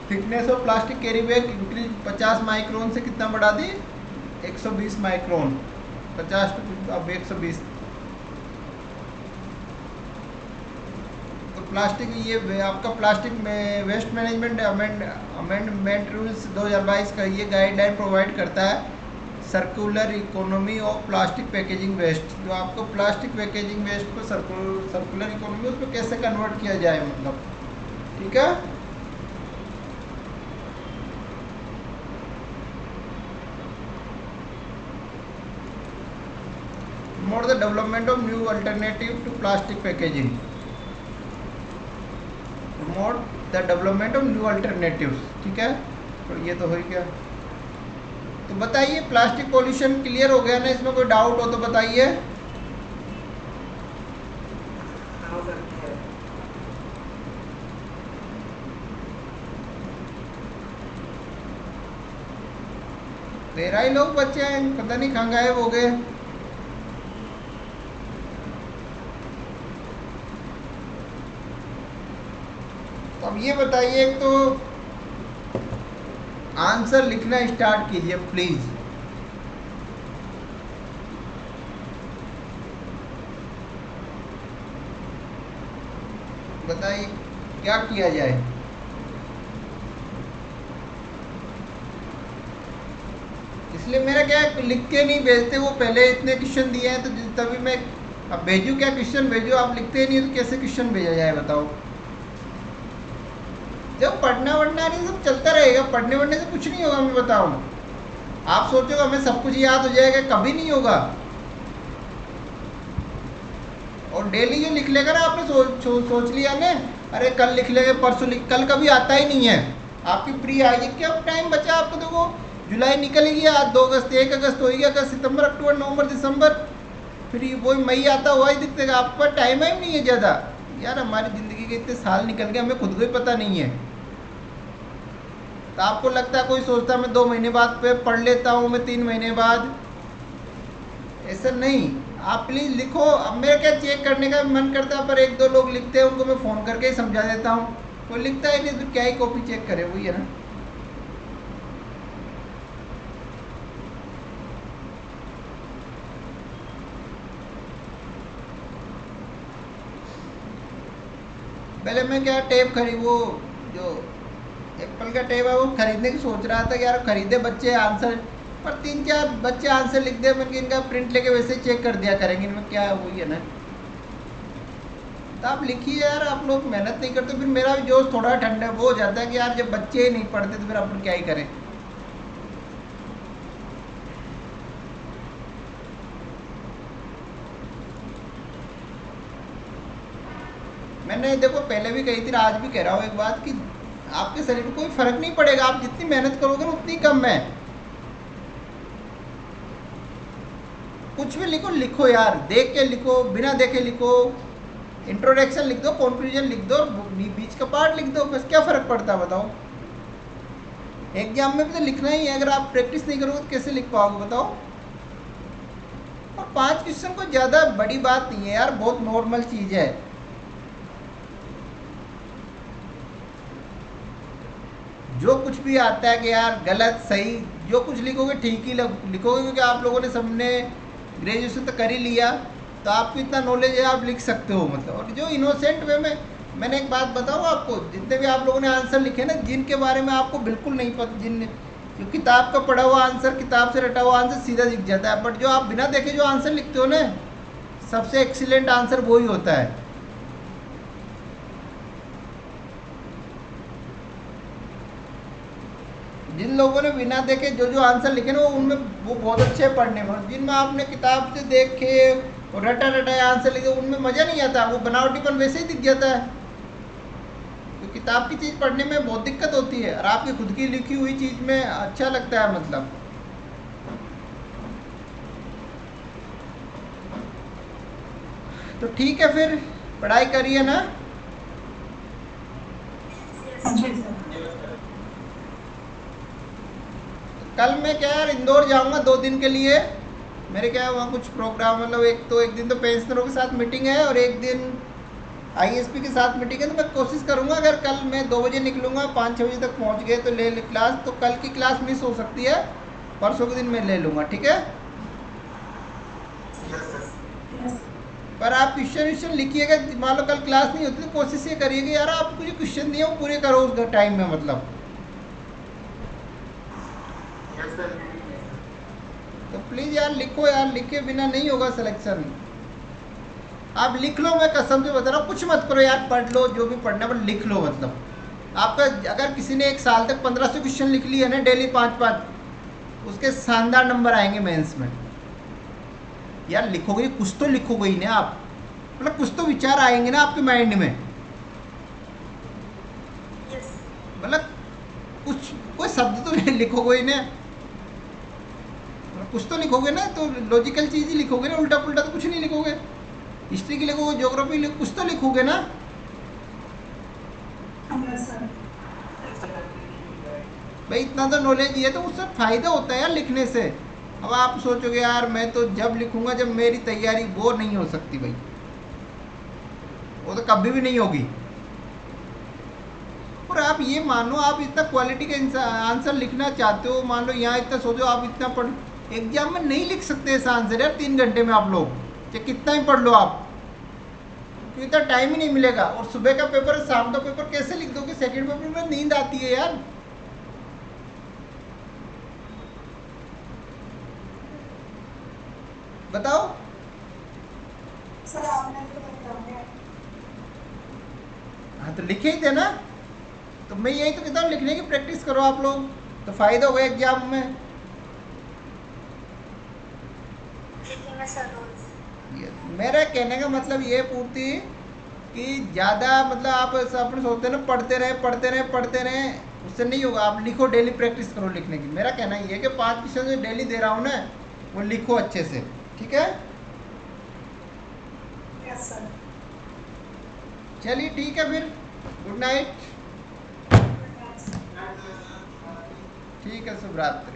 Thickness of plastic carry bag increase 50 micron से कितना बढ़ा दी, 120 माइक्रोन, 50 अब 120। तो प्लास्टिक, ये आपका प्लास्टिक में वेस्ट मैनेजमेंट अमेंडमेंट रूल्स 2022 का ये गाइडलाइन प्रोवाइड करता है circular economy of plastic packaging waste. जो आपको प्लास्टिक पैकेजिंग वेस्ट को सर्कुलर इकोनॉमी, उसको कैसे कन्वर्ट किया जाए, मतलब। ठीक है। Promote the development of new alternative to plastic packaging. Promote the development of new alternatives. ठीक है, तो ये तो हो गया। तो बताइए, प्लास्टिक पॉल्यूशन क्लियर हो गया ना? इसमें कोई डाउट हो तो बताइए। No, sir. Clear. तेरह ही लोग बच्चे हैं, पता नहीं कहाँ गायब हो गए। तो अब ये बताइए, एक तो आंसर लिखना स्टार्ट कीजिए प्लीज। बताइए क्या किया जाए। इसलिए मेरा क्या है, लिख के नहीं भेजते, वो पहले इतने क्वेश्चन दिए हैं तो तभी मैं अब भेजूँ। क्या क्वेश्चन भेजूँ, आप लिखते नहीं तो कैसे क्वेश्चन भेजा जाए, बताओ। जब पढ़ना वढ़ना नहीं, सब चलता रहेगा, पढ़ने वढ़ने से कुछ नहीं होगा, मैं बताऊं। आप सोचो हमें सब कुछ याद हो जाएगा, कभी नहीं होगा। और डेली जो लिख लेगा ना, आपने सोच लिया ना, अरे कल लिख लेंगे, परसों कल कभी आता ही नहीं है। आपकी प्री आएगी, क्या टाइम बचा आपको? देखो जुलाई निकल ही गया, आज 2 अगस्त, 1 अगस्त हो गया, अगस्त, सितंबर, अक्टूबर, नवंबर, दिसंबर, फिर वही मई आता हुआ ही दिखेगा। आपका टाइम ही नहीं है ज़्यादा। यार हमारी ज़िंदगी के इतने साल निकल गए, हमें खुद को ही पता नहीं है। तो आपको लगता है, कोई सोचता है मैं 2 महीने बाद पे पढ़ लेता हूँ, मैं 3 महीने बाद, ऐसा नहीं। आप प्लीज़ लिखो। अब मेरा क्या चेक करने का मन करता है, पर 1-2 लोग लिखते हैं, उनको मैं फ़ोन करके ही समझा देता हूँ। कोई लिखता है नहीं तो क्या ही कॉपी चेक करे, वही है ना। पहले मैं क्या टेप खरीद, वो जो एप्पल का टैब है वो खरीदने की सोच रहा था कि यार खरीदे बच्चे आंसर, पर 3-4 बच्चे आंसर लिख दे, मैं इनका प्रिंट लेके वैसे ही चेक कर दिया करेंगे, इनमें क्या वही है ना। तो आप लिखिए यार, आप लोग मेहनत नहीं करते, फिर मेरा भी जोश थोड़ा ठंडा वो हो जाता है कि यार जब बच्चे ही नहीं पढ़ते तो फिर अपन क्या ही करें। मैंने देखो पहले भी कही थी, आज भी कह रहा हूँ एक बात कि आपके शरीर में कोई फर्क नहीं पड़ेगा, आप जितनी मेहनत करोगे ना उतनी कम है। कुछ भी लिखो लिखो यार, देख के लिखो, बिना देखे लिखो, इंट्रोडक्शन लिख दो, कंक्लूजन लिख दो, बीच का पार्ट लिख दो, बस क्या फर्क पड़ता है बताओ। एग्जाम में भी तो लिखना ही है, अगर आप प्रैक्टिस नहीं करोगे तो कैसे लिख पाओगे बताओ। और 5 क्वेश्चन कोई ज़्यादा बड़ी बात नहीं है यार, बहुत नॉर्मल चीज़ है। जो कुछ भी आता है कि यार गलत सही जो कुछ लिखोगे ठीक ही लिखोगे, क्योंकि आप लोगों ने सबने ग्रेजुएशन तो कर ही लिया, तो आपको इतना नॉलेज है, आप लिख सकते हो मतलब। और जो इनोसेंट वे में, मैंने एक बात बताऊँ आपको, जितने भी आप लोगों ने आंसर लिखे ना, जिनके बारे में आपको बिल्कुल नहीं पता, जिन जो किताब का पढ़ा हुआ आंसर, किताब से रटा हुआ आंसर सीधा दिख जाता है, बट जो आप बिना देखे जो आंसर लिखते हो ना, सबसे एक्सीलेंट आंसर वही होता है। जिन लोगों ने बिना देखे जो जो आंसर लिखे ना, उनमें वो बहुत अच्छे पढ़ने में। जिनमें आपने किताब से देखे और रटा रटाया आंसर लिखे, उनमें मज़ा नहीं आता, वो बनावटीपन वैसे ही दिख जाता है। तो किताब की चीज़ पढ़ने में बहुत दिक्कत होती है, और आपकी खुद की लिखी हुई चीज़ में अच्छा लगता है मतलब। तो ठीक है फिर, पढ़ाई करिए ना। जी सर। कल मैं क्या यार इंदौर जाऊंगा 2 दिन के लिए, मेरे क्या वहाँ कुछ प्रोग्राम, मतलब एक दिन तो पेंशनरों के साथ मीटिंग है और एक दिन आईएसपी के साथ मीटिंग है। तो मैं कोशिश करूंगा, अगर कल मैं 2 बजे निकलूंगा, 5-6 बजे तक पहुँच गए तो ले क्लास, तो कल की क्लास मिस हो सकती है, परसों के दिन मैं ले लूँगा, ठीक है। Yes, sir. पर आप क्वेश्चन लिखिएगा, मान लो कल क्लास नहीं होती तो कोशिश ये करिएगा यार आपको जो क्वेश्चन दिए वो पूरे करो उस टाइम में मतलब। Yes, sir. तो प्लीज़ यार लिखो यार, लिखे बिना नहीं होगा सिलेक्शन। आप लिख लो, मैं कसम से बता रहा हूँ, कुछ मत करो यार, पढ़ लो जो भी पढ़ना, पर लिख लो मतलब। आपका अगर किसी ने 1 साल तक 1500 क्वेश्चन लिख लिए ना डेली 5-5, उसके शानदार नंबर आएंगे मेंस में। यार लिखोगे, कुछ तो लिखोगे ही ना आप, मतलब कुछ तो विचार आएंगे ना आपके माइंड में, यस। मतलब कुछ कोई शब्द तो नहीं लिखोगे ही ना, कुछ तो लिखोगे ना, तो लॉजिकल चीज़ ही लिखोगे ना, उल्टा पुल्टा तो कुछ नहीं लिखोगे। हिस्ट्री की लिखोगे, ज्योग्राफी कुछ तो लिखोगे ना। Yes sir. भाई इतना तो नॉलेज है, तो उससे फ़ायदा होता है यार लिखने से। अब आप सोचोगे यार मैं तो जब लिखूंगा जब मेरी तैयारी, वो नहीं हो सकती भाई, वो तो कभी भी नहीं होगी। और आप ये मानो, आप इतना क्वालिटी का आंसर लिखना चाहते हो, मान लो यहाँ इतना सोचो, आप इतना पढ़, एग्जाम में नहीं लिख सकते ऐसा आंसर यार 3 घंटे में आप लोग, चाहे कितना ही पढ़ लो आप, क्योंकि इतना टाइम ही नहीं मिलेगा। और सुबह का पेपर, शाम का पेपर कैसे लिख दोगे, सेकेंड पेपर में नींद आती है यार। बताओ। सर आपने तो बताया। हाँ तो लिखे ही थे ना, तो मैं यही तो कहता हूँ, लिखने की प्रैक्टिस करो आप लोग, तो फ़ायदा होगा एग्जाम में। लिखेंगे सर रोज। मेरा कहने का मतलब ये पूर्ति कि ज़्यादा मतलब आप अपने सोचते हैं ना पढ़ते रहे पढ़ते रहे पढ़ते रहे, उससे नहीं होगा। आप लिखो, डेली प्रैक्टिस करो लिखने की। मेरा कहना ये है कि 5 क्वेश्चन जो डेली दे रहा हूँ ना, वो लिखो अच्छे से, ठीक है। Yes sir. चलिए ठीक है फिर, गुड नाइट। ठीक है, शुभ रात्रि।